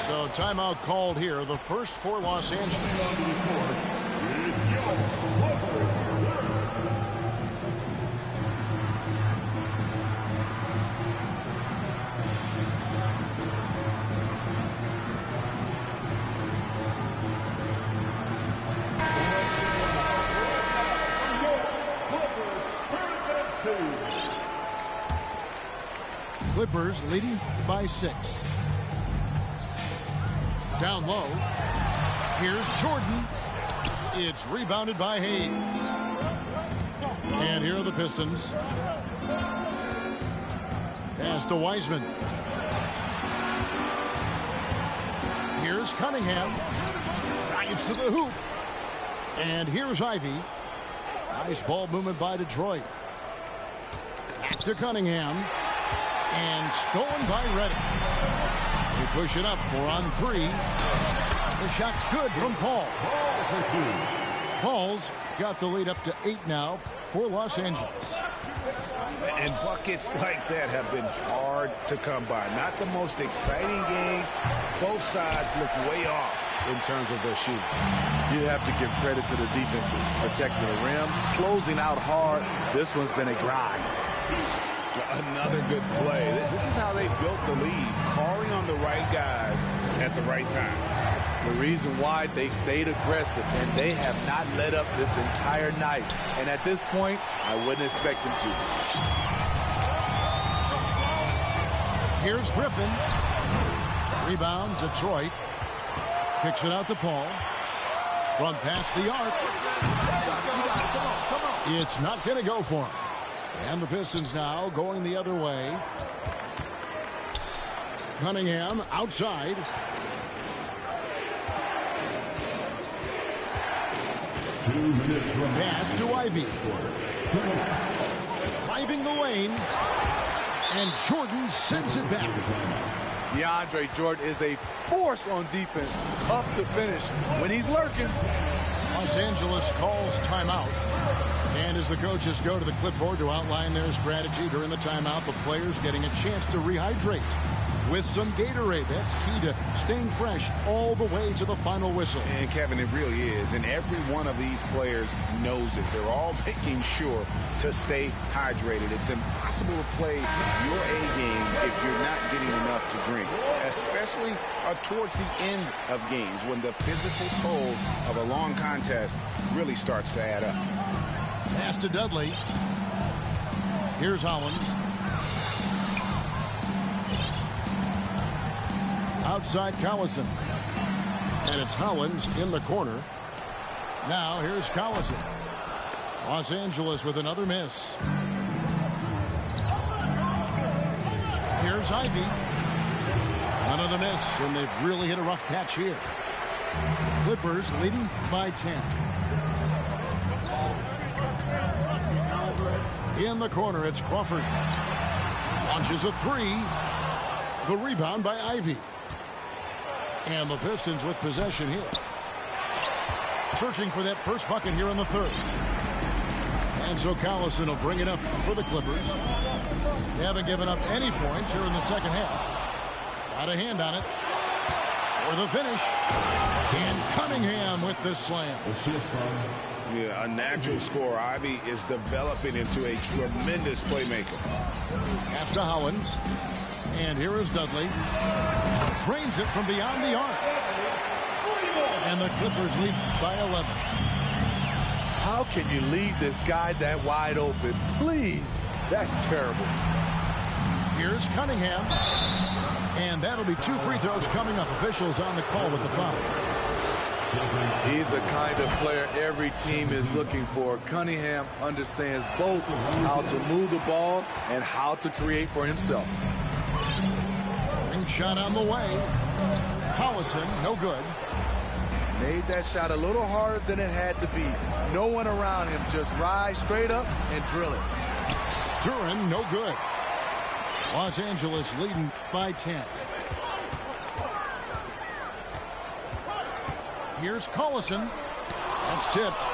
So timeout called here, the first for Los Angeles. Clippers leading by 6. Down low. Here's Jordan. It's rebounded by Hayes. And here are the Pistons. Pass to Wiseman. Here's Cunningham. Drives to the hoop. And here's Ivy. Nice ball movement by Detroit. Back to Cunningham. And stolen by Reddick. They push it up 4-on-3. The shot's good from Paul. Paul's got the lead up to 8 now for Los Angeles. And buckets like that have been hard to come by. Not the most exciting game. Both sides look way off in terms of their shooting. You have to give credit to the defenses. Protecting the rim, closing out hard. This one's been a grind. Another good play. This is how they built the lead, calling on the right guys at the right time. The reason why they stayed aggressive, and they have not let up this entire night. And at this point, I wouldn't expect them to. Here's Griffin. Rebound, Detroit. Kicks it out to Paul. Front past the arc. It's not going to go for him. And the Pistons now going the other way. Cunningham outside. Pass to Ivy. Driving the lane. And Jordan sends it back. DeAndre Jordan is a force on defense. Tough to finish when he's lurking. Los Angeles calls timeout. And as the coaches go to the clipboard to outline their strategy during the timeout, the players getting a chance to rehydrate with some Gatorade. That's key to staying fresh all the way to the final whistle. And Kevin, it really is. And every one of these players knows it. They're all making sure to stay hydrated. It's impossible to play your A game if you're not getting enough to drink, especially towards the end of games when the physical toll of a long contest really starts to add up. Pass to Dudley. Here's Hollins. Outside Collison. And it's Hollins in the corner. Now here's Collison. Los Angeles with another miss. Here's Ivy. Another miss, and they've really hit a rough patch here. Clippers leading by 10. In the corner, it's Crawford. Launches a 3. The rebound by Ivy. And the Pistons with possession here. Searching for that first bucket here in the third. And so Collison will bring it up for the Clippers. They haven't given up any points here in the second half. Got a hand on it. For the finish. And Cunningham with the slam. Yeah, a natural scorer. Ivy is developing into a tremendous playmaker. Pass to Hollins. And here is Dudley. Trains it from beyond the arc. And the Clippers lead by 11. How can you leave this guy that wide open? Please. That's terrible. Here's Cunningham. And that'll be 2 free throws coming up. Officials on the call with the foul. He's the kind of player every team is looking for. Cunningham understands both how to move the ball and how to create for himself. Ring shot on the way. Collison, no good. Made that shot a little harder than it had to be. No one around him. Just rise straight up and drill it. Duran, no good. Los Angeles leading by 10. Here's Collison. That's tipped.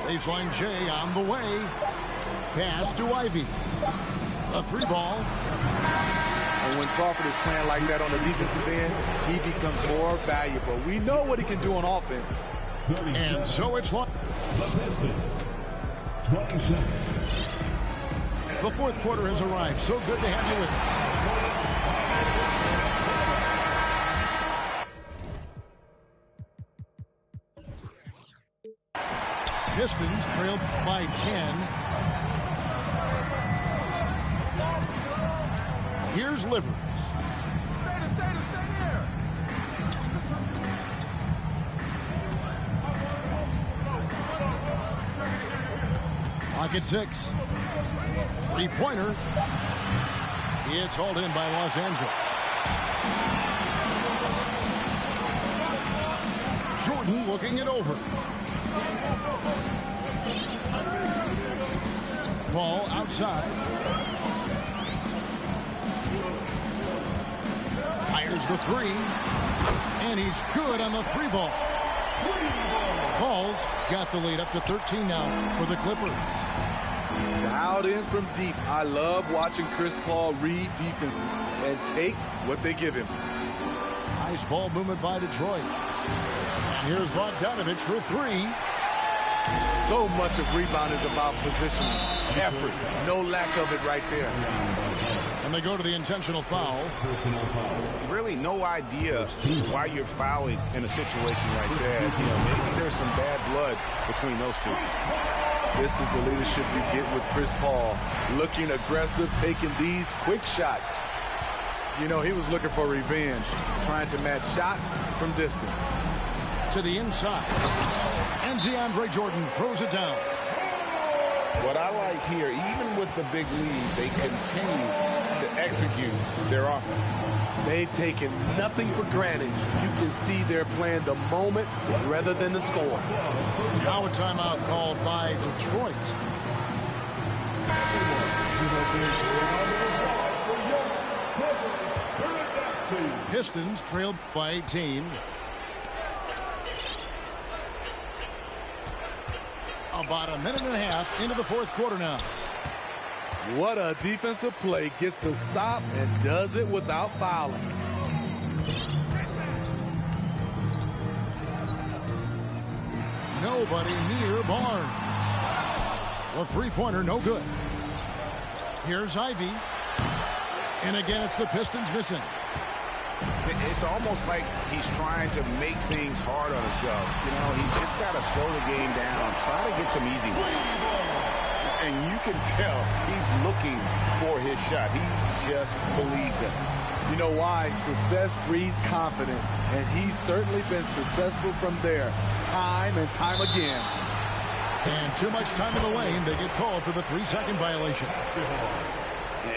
Baseline J on the way. Pass to Ivy. A 3-ball. And when Crawford is playing like that on the defensive end, he becomes more valuable. We know what he can do on offense. And so it's long. The fourth quarter has arrived. So good to have you with us. Pistons trailed by 10. Here's Livers. Clock at 6. Three-pointer. It's hauled in by Los Angeles. Jordan looking it over. Ball outside. Fires the 3. And he's good on the 3-ball. Paul's got the lead up to 13 now for the Clippers. Dialed in from deep. I love watching Chris Paul read defenses and take what they give him. Nice ball movement by Detroit. And here's Bogdanovich for 3. So much of rebound is about positioning, effort. No lack of it right there. And they go to the intentional foul. Really no idea why you're fouling in a situation like that. You know, maybe there's some bad blood between those two. This is the leadership you get with Chris Paul. Looking aggressive, taking these quick shots. You know, he was looking for revenge, trying to match shots from distance. To the inside. And DeAndre Jordan throws it down. What I like here, even with the big lead, they continue to execute their offense. They've taken nothing for granted. You can see they're playing the moment rather than the score. Now a timeout called by Detroit. Pistons trailed by 18. About a minute and a half into the fourth quarter now. What a defensive play. Gets the stop and does it without fouling. Nobody near Barnes. A three-pointer, no good. Here's Ivy. And again, it's the Pistons missing. It's almost like he's trying to make things hard on himself. You know, he's just got to slow the game down, try to get some easy ones. And you can tell he's looking for his shot. He just believes it. You know why? Success breeds confidence, and he's certainly been successful from there, time and time again. And too much time in the lane, they get called for the 3-second violation.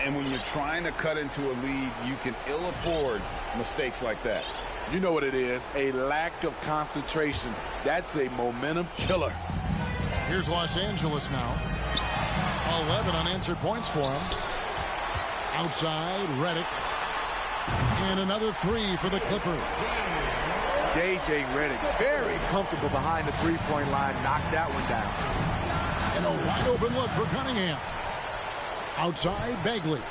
And when you're trying to cut into a lead, you can ill afford mistakes like that. You know what it is, a lack of concentration. That's a momentum killer. Here's Los Angeles now. 11 unanswered points for him. Outside, Redick. And another 3 for the Clippers. J.J. Redick, very comfortable behind the three-point line, knocked that one down. And a wide open look for Cunningham. Outside, Bagley.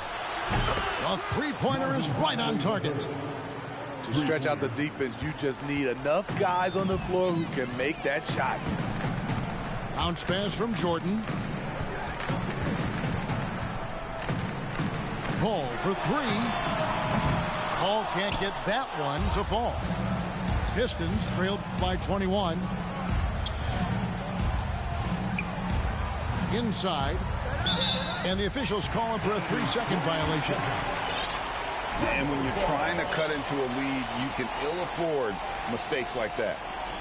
A three-pointer is right on target. To stretch out the defense, you just need enough guys on the floor who can make that shot. Bounce pass from Jordan. Paul for 3. Paul can't get that one to fall. Pistons trailed by 21. Inside. And the officials calling for a 3-second violation. And when you're trying to cut into a lead, you can ill afford mistakes like that.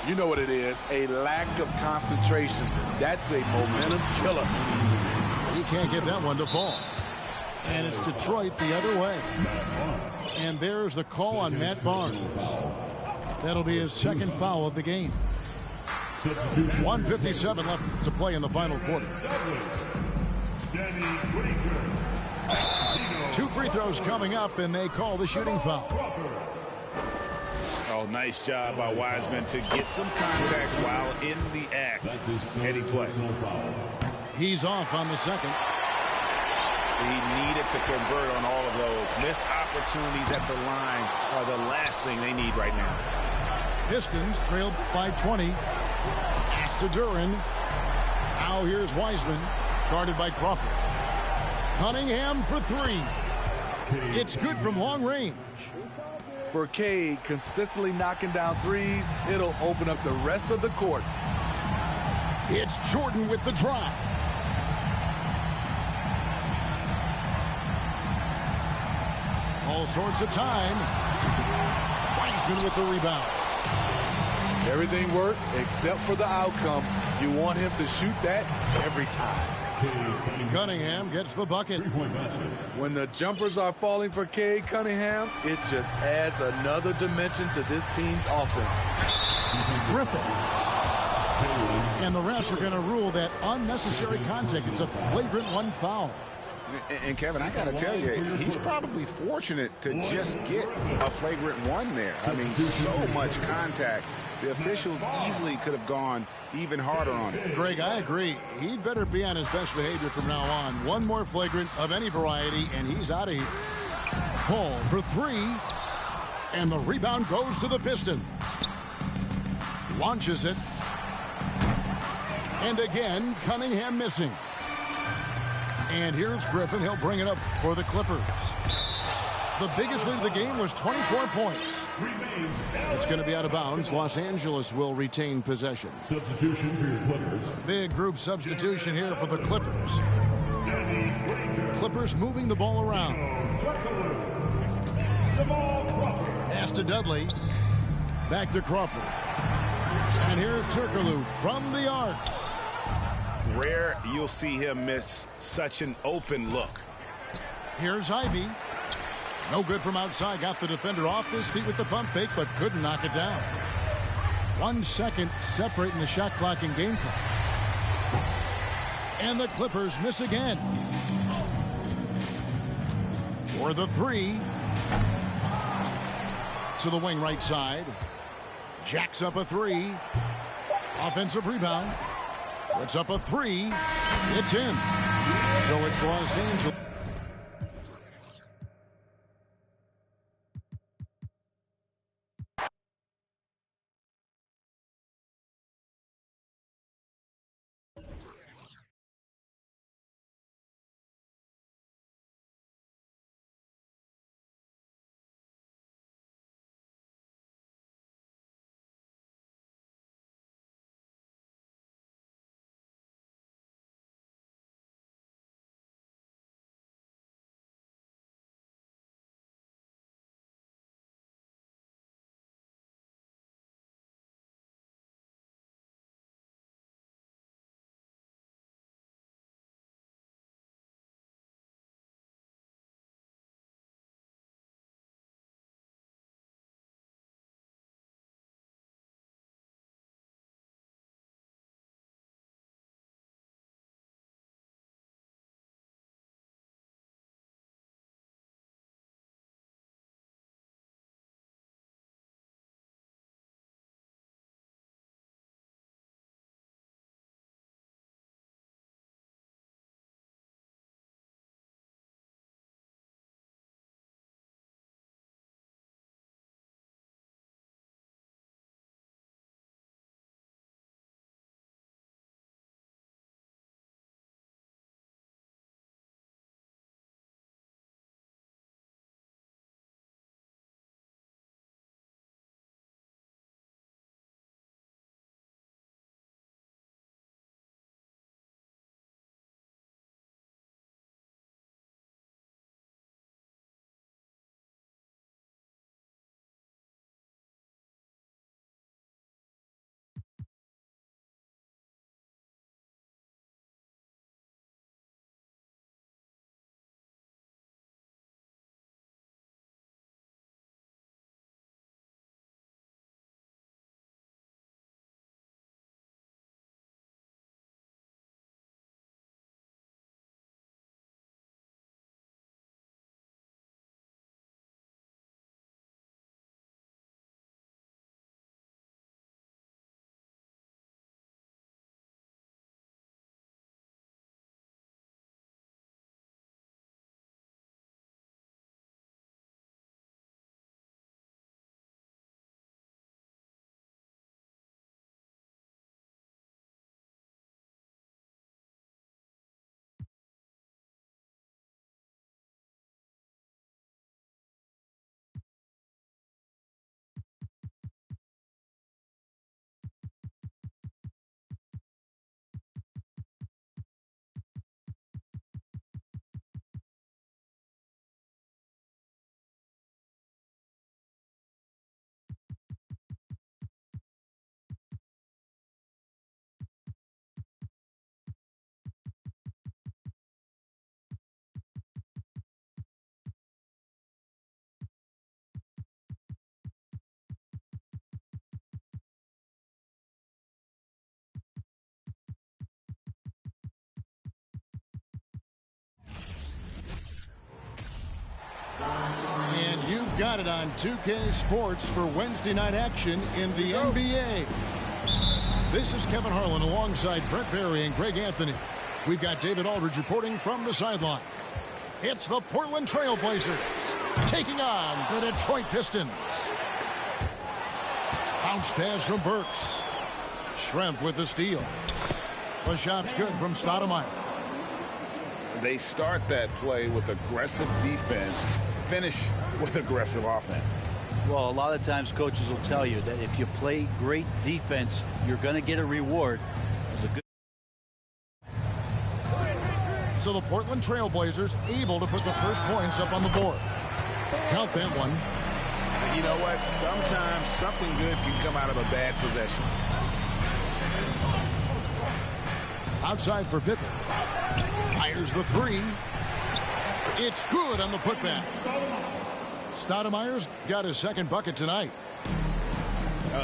You know what it is, a lack of concentration. That's a momentum killer. He can't get that one to fall. And it's Detroit the other way. And there's the call on Matt Barnes. That'll be his second foul of the game. 1:57 left to play in the final quarter. 2 free throws coming up, and they call the shooting foul. Oh, nice job by Wiseman to get some contact while in the act. Heady play. He's off on the second. He needed to convert on all of those. Missed opportunities at the line are the last thing they need right now. Pistons trailed by 20. Pass to Duran. Now here's Wiseman, guarded by Crawford. Cunningham for three. It's good from long range. For Cade, consistently knocking down threes, it'll open up the rest of the court. It's Jordan with the drive. All sorts of time. Wiseman with the rebound. Everything worked except for the outcome. You want him to shoot that every time. Cunningham gets the bucket. When the jumpers are falling for Cade Cunningham, it just adds another dimension to this team's offense. Griffin. And the refs are going to rule that unnecessary contact. It's a flagrant one foul. And Kevin, I got to tell you, he's probably fortunate to just get a flagrant one there. I mean, so much contact. The officials easily could have gone even harder on it. Greg, I agree. He'd better be on his best behavior from now on. One more flagrant of any variety, and he's out of here. Paul for three. And the rebound goes to the Pistons. Launches it. And again, Cunningham missing. And here's Griffin. He'll bring it up for the Clippers. The biggest lead of the game was 24 points. It's going to be out of bounds. Los Angeles will retain possession. Substitution for your Clippers. Big group substitution here for the Clippers. Clippers moving the ball around. Pass to Dudley. Back to Crawford. And here's Turkoglu from the arc. Rare you'll see him miss such an open look. Here's Ivy. No good from outside. Got the defender off his feet with the pump fake, but couldn't knock it down. 1 second separating the shot clock and game clock. And the Clippers miss again. For the three. To the wing right side. Jacks up a three. Offensive rebound. Puts up a three. It's in. So it's Los Angeles. You've got it on 2K Sports for Wednesday night action in the NBA. This is Kevin Harlan alongside Brent Barry and Greg Anthony. We've got David Aldridge reporting from the sideline. It's the Portland Trail Blazers taking on the Detroit Pistons. Bounce pass from Burks. Schrempf with the steal. The shot's good from Stoudemire. They start that play with aggressive defense, finish with aggressive offense. Well, a lot of times coaches will tell you that if you play great defense, you're going to get a reward. It was a good. So the Portland Trail Blazers able to put the first points up on the board. Count that one. You know what? Sometimes something good can come out of a bad possession. Outside for Pippen. Fires the three. It's good on the putback. Stoudemire's got his second bucket tonight.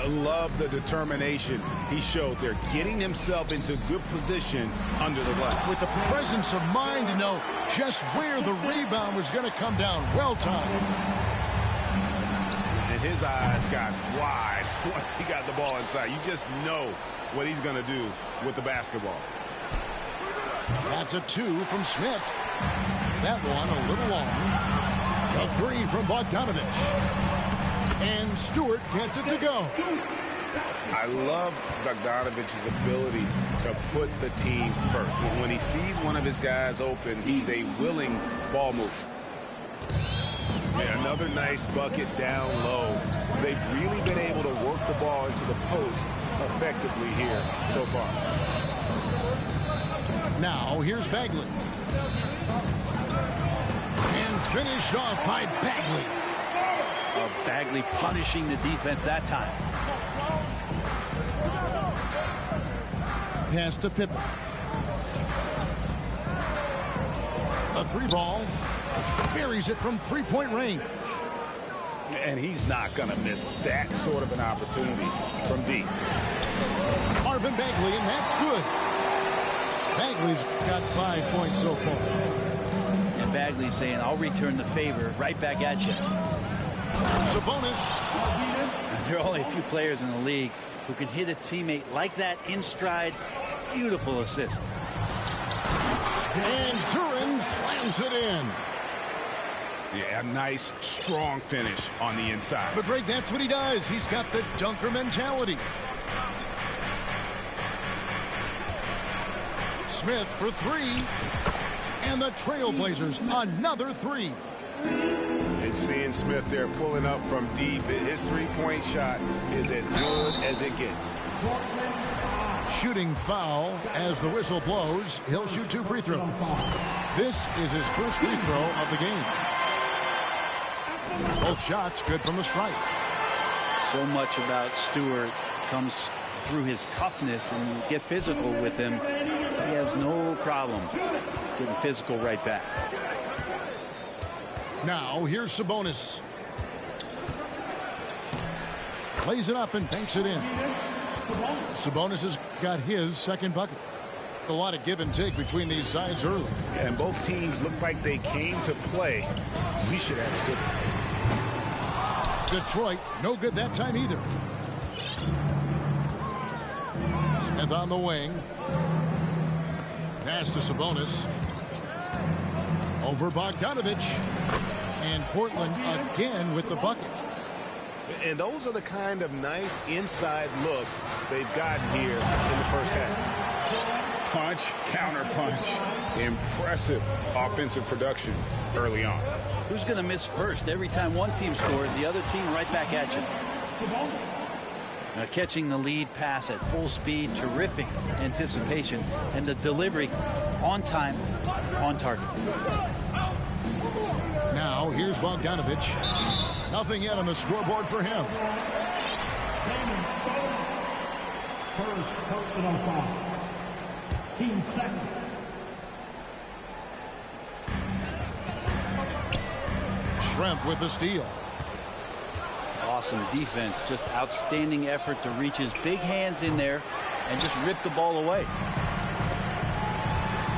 Love the determination he showed there, getting himself into good position under the glass. With the presence of mind to know just where the rebound was going to come down. Well timed. And his eyes got wide once he got the ball inside. You just know what he's going to do with the basketball. That's a 2 from Smith. That one a little long. A 3 from Bogdanovich. And Stewart gets it to go. I love Bogdanovich's ability to put the team first. When he sees one of his guys open, he's a willing ball mover. Yeah, another nice bucket down low. They've really been able to work the ball into the post effectively here so far. Now here's Bagley. And finished off by Bagley. Bagley punishing the defense that time. Pass to Pippen. A 3-ball. Buries it from 3-point range. And he's not going to miss that sort of an opportunity from deep. Marvin Bagley, and that's good. Bagley's got 5 points so far. And Bagley's saying, I'll return the favor right back at you. Sabonis. There are only a few players in the league who can hit a teammate like that in stride. Beautiful assist. And Duran slams it in. Yeah, a nice, strong finish on the inside. But Greg, that's what he does. He's got the dunker mentality. Smith for 3. And the Trailblazers another 3. And seeing Smith there pulling up from deep, his three-point shot is as good as it gets. Shooting foul as the whistle blows. He'll shoot 2 free throws. This is his first free throw of the game. Both shots good from the strike. So much about Stewart comes through his toughness, and you get physical with him. He has no problem getting physical right back. Now here's Sabonis. Plays it up and banks it in. Sabonis has got his second bucket. A lot of give and take between these sides early. And both teams look like they came to play. We should have a good one. Detroit, no good that time either. Smith on the wing. Pass to Sabonis. Over Bogdanovich. And Portland again with the bucket. And those are the kind of nice inside looks they've gotten here in the first half. Punch, counter punch. Impressive offensive production early on. Who's going to miss first? Every time one team scores, the other team right back at you. Now catching the lead pass at full speed, terrific anticipation, and the delivery on time, on target. Now here's Bogdanovich. Nothing yet on the scoreboard for him. First personal foul. Team second. Schrempf with the steal. Awesome defense, just outstanding effort to reach his big hands in there and just rip the ball away.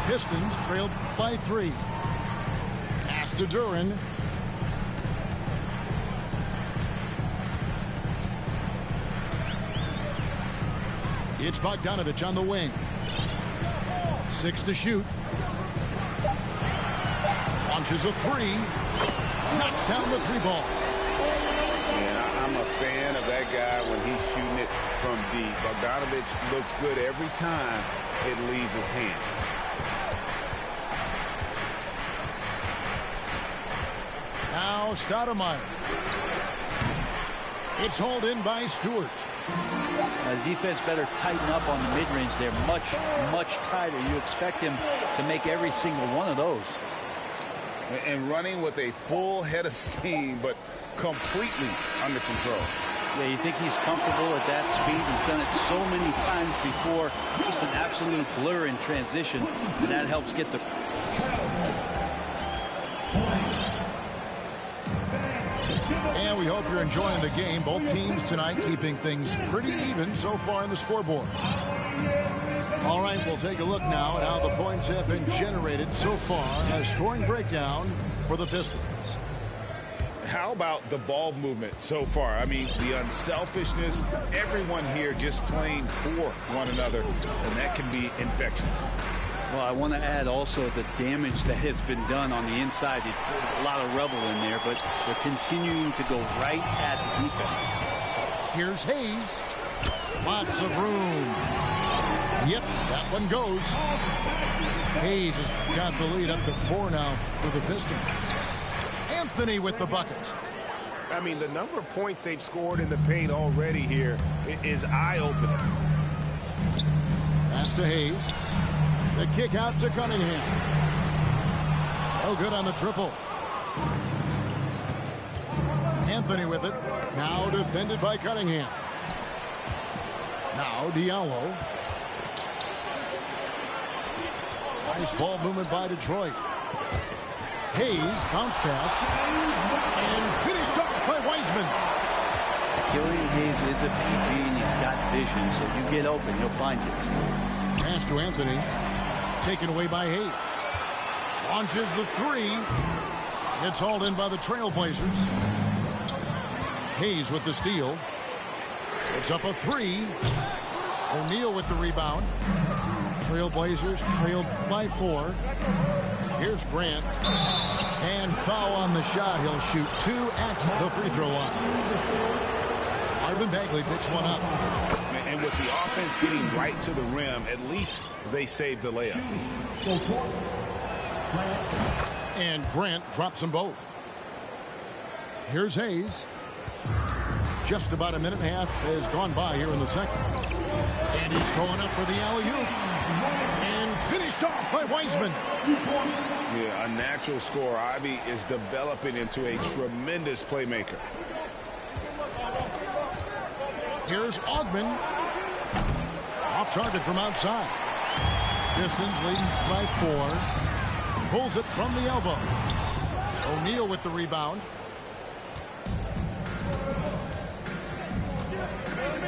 Pistons trailed by 3. Pass to Duran. It's Bogdanovich on the wing. 6 to shoot. Launches a 3. Knocks down the 3 ball. And I'm a fan of that guy when he's shooting it from deep. Bogdanovich looks good every time it leaves his hand. Now Stoudemire. It's hauled in by Stewart. The defense better tighten up on the mid-range. They're much, much tighter. You expect him to make every single one of those. And running with a full head of steam, but completely under control. Yeah, you think he's comfortable at that speed. He's done it so many times before. Just an absolute blur in transition, and that helps get the... And we hope you're enjoying the game. Both teams tonight keeping things pretty even so far in the scoreboard. All right, we'll take a look now at how the points have been generated so far. A scoring breakdown for the Pistons. How about the ball movement so far? I mean, the unselfishness, everyone here just playing for one another, and that can be infectious. Well, I want to add also the damage that has been done on the inside. It's a lot of rubble in there, but they're continuing to go right at the defense. Here's Hayes. Lots of room. Yep, that one goes. Hayes has got the lead up to 4 now for the Pistons. Anthony with the bucket. I mean, the number of points they've scored in the paint already here is eye-opening. Pass to Hayes. The kick out to Cunningham. Oh, good on the triple. Anthony with it. Now defended by Cunningham. Now Diallo. Nice ball movement by Detroit. Hayes, bounce pass. And finished off by Wiseman. Killian Hayes is a PG, and he's got vision, so you get open, he'll find you. Pass to Anthony. Taken away by Hayes. Launches the 3. It's hauled in by the Trailblazers. Hayes with the steal. It's up a 3. O'Neal with the rebound. Trailblazers trailed by 4. Here's Grant. And foul on the shot. He'll shoot 2 at the free throw line. Marvin Bagley picks one up. And with the offense getting right to the rim, at least they saved the layup. And Grant drops them both. Here's Hayes. Just about a minute and a half has gone by here in the second. And he's going up for the alley-oop. And finished off by Wiseman. Yeah, a natural scorer. Ivy is developing into a tremendous playmaker. Here's Ogman. Off target from outside. Pistons leading by 4. Pulls it from the elbow. O'Neal with the rebound.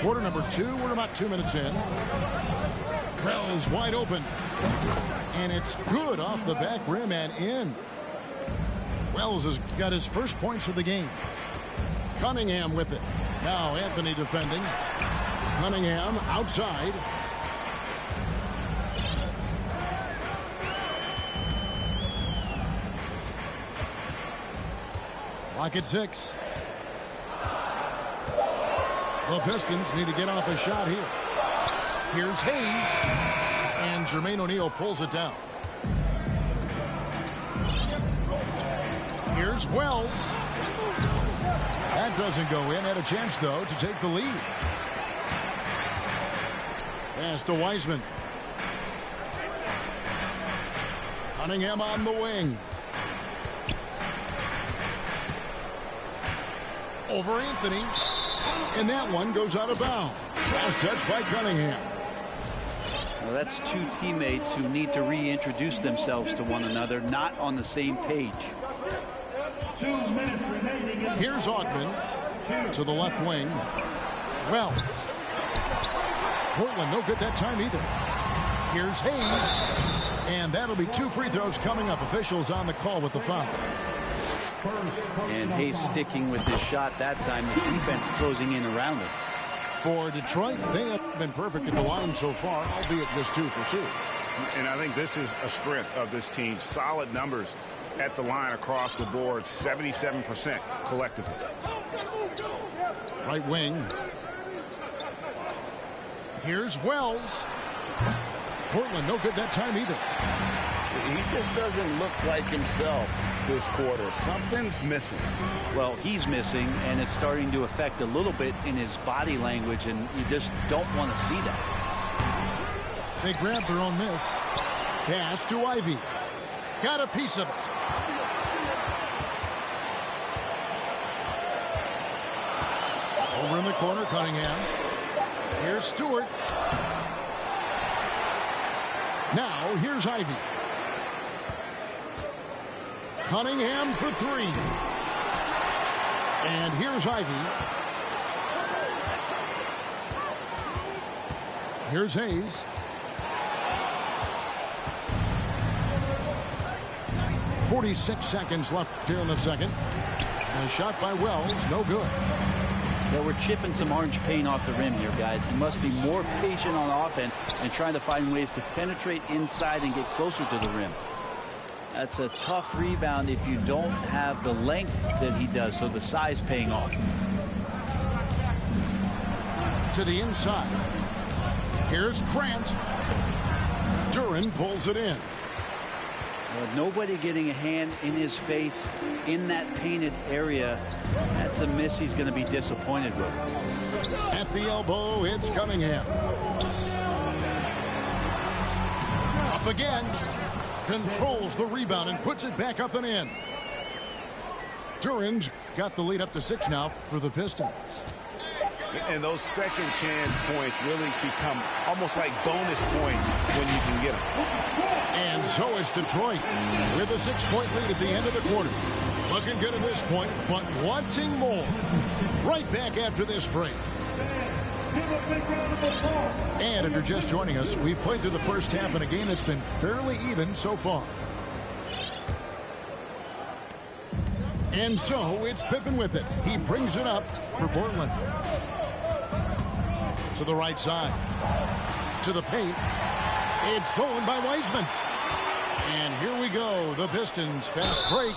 Quarter number 2. We're about 2 minutes in. Wells wide open. And it's good off the back rim and in. Wells has got his first points of the game. Cunningham with it. Now Anthony defending. Cunningham outside. Clock at 6. The Pistons need to get off a shot here. Here's Hayes. And Jermaine O'Neal pulls it down. Here's Wells. That doesn't go in. Had a chance, though, to take the lead. Pass to Wiseman. Cunningham on the wing. Over Anthony. And that one goes out of bounds. Last touch by Cunningham. Well, that's 2 teammates who need to reintroduce themselves to one another, not on the same page. Here's Ogman to the left wing. Wells. Portland no good that time either. Here's Hayes. And that'll be 2 free throws coming up. Officials on the call with the foul. And Hayes sticking with his shot that time. The defense closing in around him. For Detroit, they have been perfect at the line so far, albeit just 2 for 2. And I think this is a strength of this team. Solid numbers at the line across the board, 77% collectively. Right wing. Here's Wells. Portland, no good that time either. He just doesn't look like himself this quarter. Something's missing. Well, he's missing, and it's starting to affect a little bit in his body language, and you just don't want to see that. They grab their own miss. Pass to Ivy. Got a piece of it. Over in the corner, Cunningham. Here's Stewart. Now, here's Ivy. Cunningham for 3. And here's Ivy. Here's Hayes. .46 seconds left here in the second. And a shot by Wells, no good. Well, we're chipping some orange paint off the rim here, guys. He must be more patient on offense and trying to find ways to penetrate inside and get closer to the rim. That's a tough rebound if you don't have the length that he does, so the size paying off. To the inside. Here's Grant. Duran pulls it in. Well, nobody getting a hand in his face in that painted area. That's a miss he's going to be disappointed with. At the elbow, it's Cunningham. Up again. Controls the rebound and puts it back up and in. Duran's got the lead up to 6 now for the Pistons. And those second chance points really become almost like bonus points when you can get them. And so is Detroit with a 6-point lead at the end of the quarter. Looking good at this point, but wanting more. Right back after this break. And if you're just joining us, we've played through the first half in a game that's been fairly even so far. And so it's Pippen with it. He brings it up for Portland. To the right side. To the paint. It's stolen by Wiseman. And here we go. The Pistons fast break.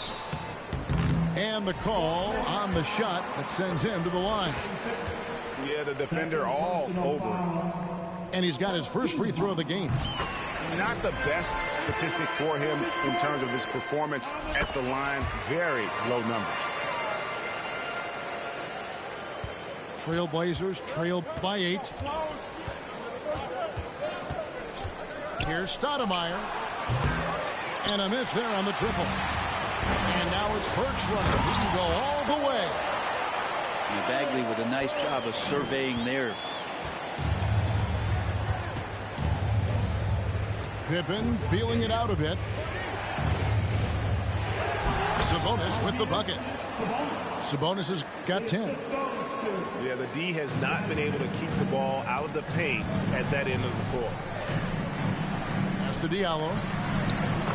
And the call on the shot that sends him to the line. Yeah, the defender all over. And he's got his first free throw of the game. Not the best statistic for him in terms of his performance at the line. Very low number. Trailblazers trail by 8. Here's Stoudemire. And a miss there on the triple. And now it's Burks running. He can go all the way. And Bagley with a nice job of surveying there. Pippen feeling it out a bit. Sabonis with the bucket. Sabonis has got 10. Yeah, the D has not been able to keep the ball out of the paint at that end of the floor. That's to Diallo.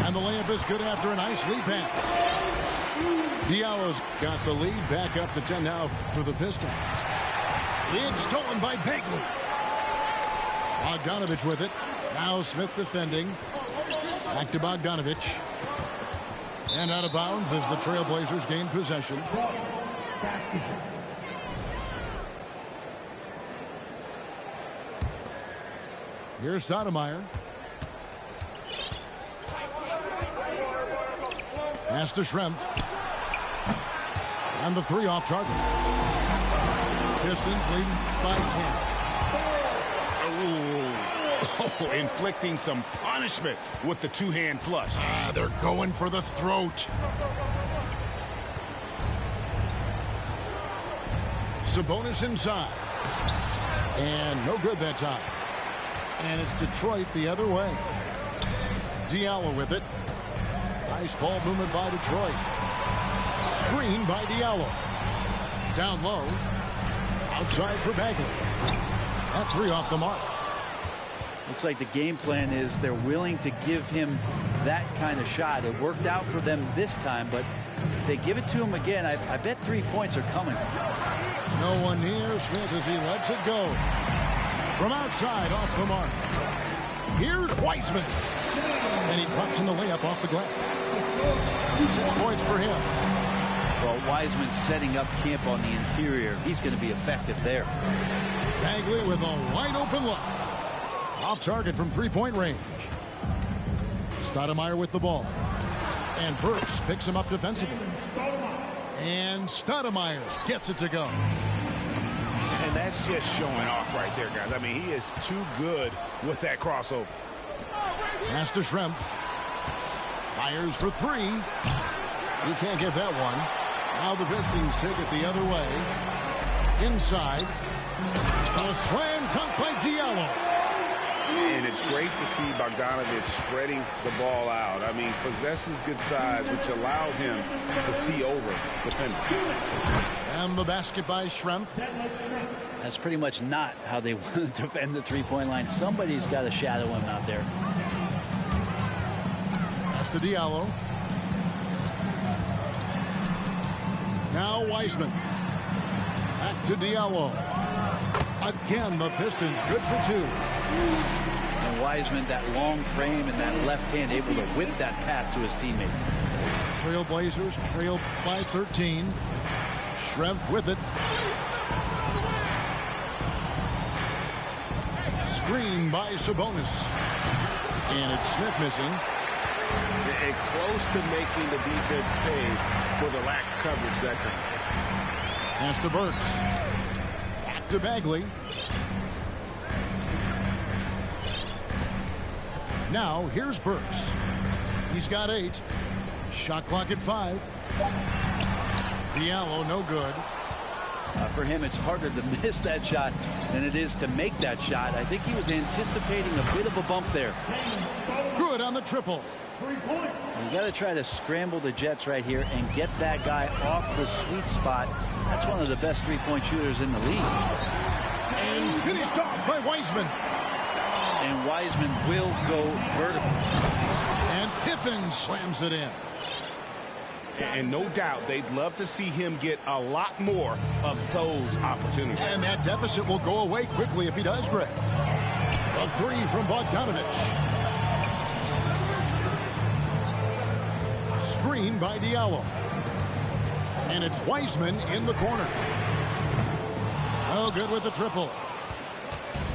And the layup is good after a nice lead pass. Diallo's got the lead back up to 10 now for the Pistons. It's stolen by Bagley. Bogdanovich with it. Now Smith defending. Back to Bogdanovich. And out of bounds as the Trailblazers gain possession. Here's Stoudemire. Pass to Schrempf. And the 3 off target. Pistons leading by 10. Oh, inflicting some punishment with the two-hand flush. They're going for the throat. Sabonis inside. And no good that time. And it's Detroit the other way. Diallo with it. Nice ball movement by Detroit. Screen by Diallo. Down low. Outside for Bagley. That 3 off the mark. Looks like the game plan is they're willing to give him that kind of shot. It worked out for them this time, but if they give it to him again, I bet 3 points are coming. No one near Smith as he lets it go. From outside, off the mark. Here's Wiseman. And he drops in the layup off the glass. 6 points for him. Well, Wiseman setting up camp on the interior. He's going to be effective there. Bagley with a wide open look. Off target from 3-point range. Stoudemire with the ball. And Burks picks him up defensively. And Stoudemire gets it to go. And that's just showing off right there, guys. I mean, he is too good with that crossover. Pass to Schrempf. Fires for 3. He can't get that one. Now the Pistons take it the other way. Inside. A slam dunk by Diallo. And it's great to see Bogdanovic spreading the ball out. I mean, possesses good size, which allows him to see over defenders. And the basket by Schrempf. That's pretty much not how they want to defend the three-point line. Somebody's got to shadow him out there. That's to Diallo. Now Wiseman. Back to Diallo. Again, the Pistons good for 2. And Wiseman, that long frame and that left hand, able to whip that pass to his teammate. Trailblazers trail by 13. Schrempf with it. Screen by Sabonis. And it's Smith missing. And close to making the defense pay for the lax coverage that time. Pass to Burks. Back to Bagley. Now here's Burks. He's got 8. Shot clock at 5. Diallo no good. For him, it's harder to miss that shot than it is to make that shot. I think he was anticipating a bit of a bump there. Good on the triple. You got to try to scramble the Jets right here and get that guy off the sweet spot. That's one of the best three-point shooters in the league. And finished off by Wiseman. And Wiseman will go vertical. And Pippen slams it in. And no doubt they'd love to see him get a lot more of those opportunities. And that deficit will go away quickly if he does, Greg. A 3 from Bogdanovic. Screen by Diallo. And it's Wiseman in the corner. Oh, good with the triple.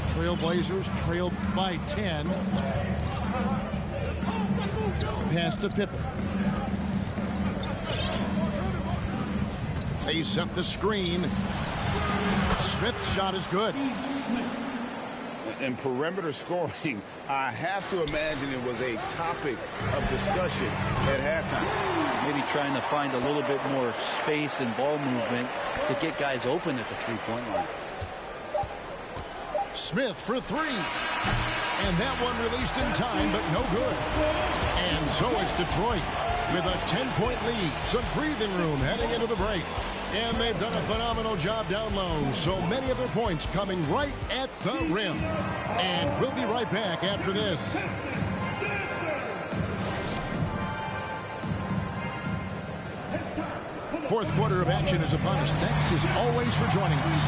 Trailblazers trail by 10. Pass to Pippen. They set the screen. Smith's shot is good. And perimeter scoring, I have to imagine it was a topic of discussion at halftime. Maybe trying to find a little bit more space and ball movement to get guys open at the three-point line. Smith for 3. And that one released in time, but no good. And so it's Detroit with a 10-point lead. Some breathing room heading into the break. And they've done a phenomenal job down low. So many of their points coming right at the rim. And we'll be right back after this. Fourth quarter of action is upon us. Thanks as always for joining us.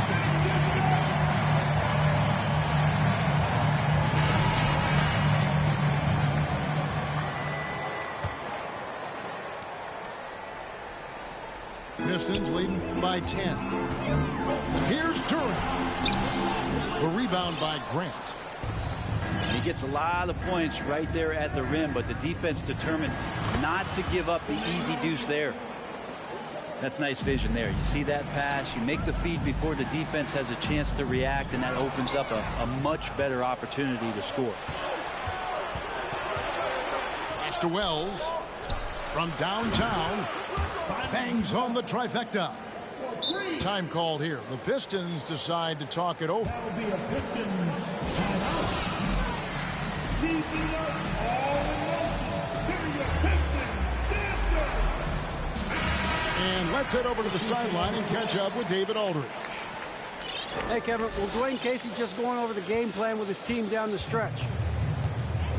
Pistons leading by 10. Here's Durant. The rebound by Grant. And he gets a lot of points right there at the rim, but the defense determined not to give up the easy deuce there. That's nice vision there. You see that pass, you make the feed before the defense has a chance to react, and that opens up a much better opportunity to score. Pass to Wells from downtown. Bangs on the trifecta. Time called here. The Pistons decide to talk it over. And let's head over to the sideline and catch up with David Aldridge. Hey, Kevin. Well, Dwayne Casey just going over the game plan with his team down the stretch.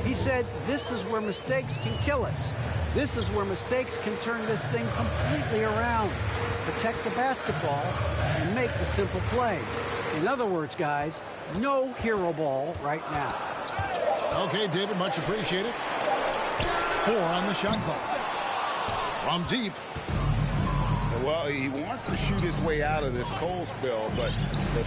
He said, this is where mistakes can kill us. This is where mistakes can turn this thing completely around. protect the basketball, and make the simple play. In other words, guys, no hero ball right now. Okay, David, much appreciated. 4 on the shot clock. From deep. Well, he wants to shoot his way out of this cold spell, but the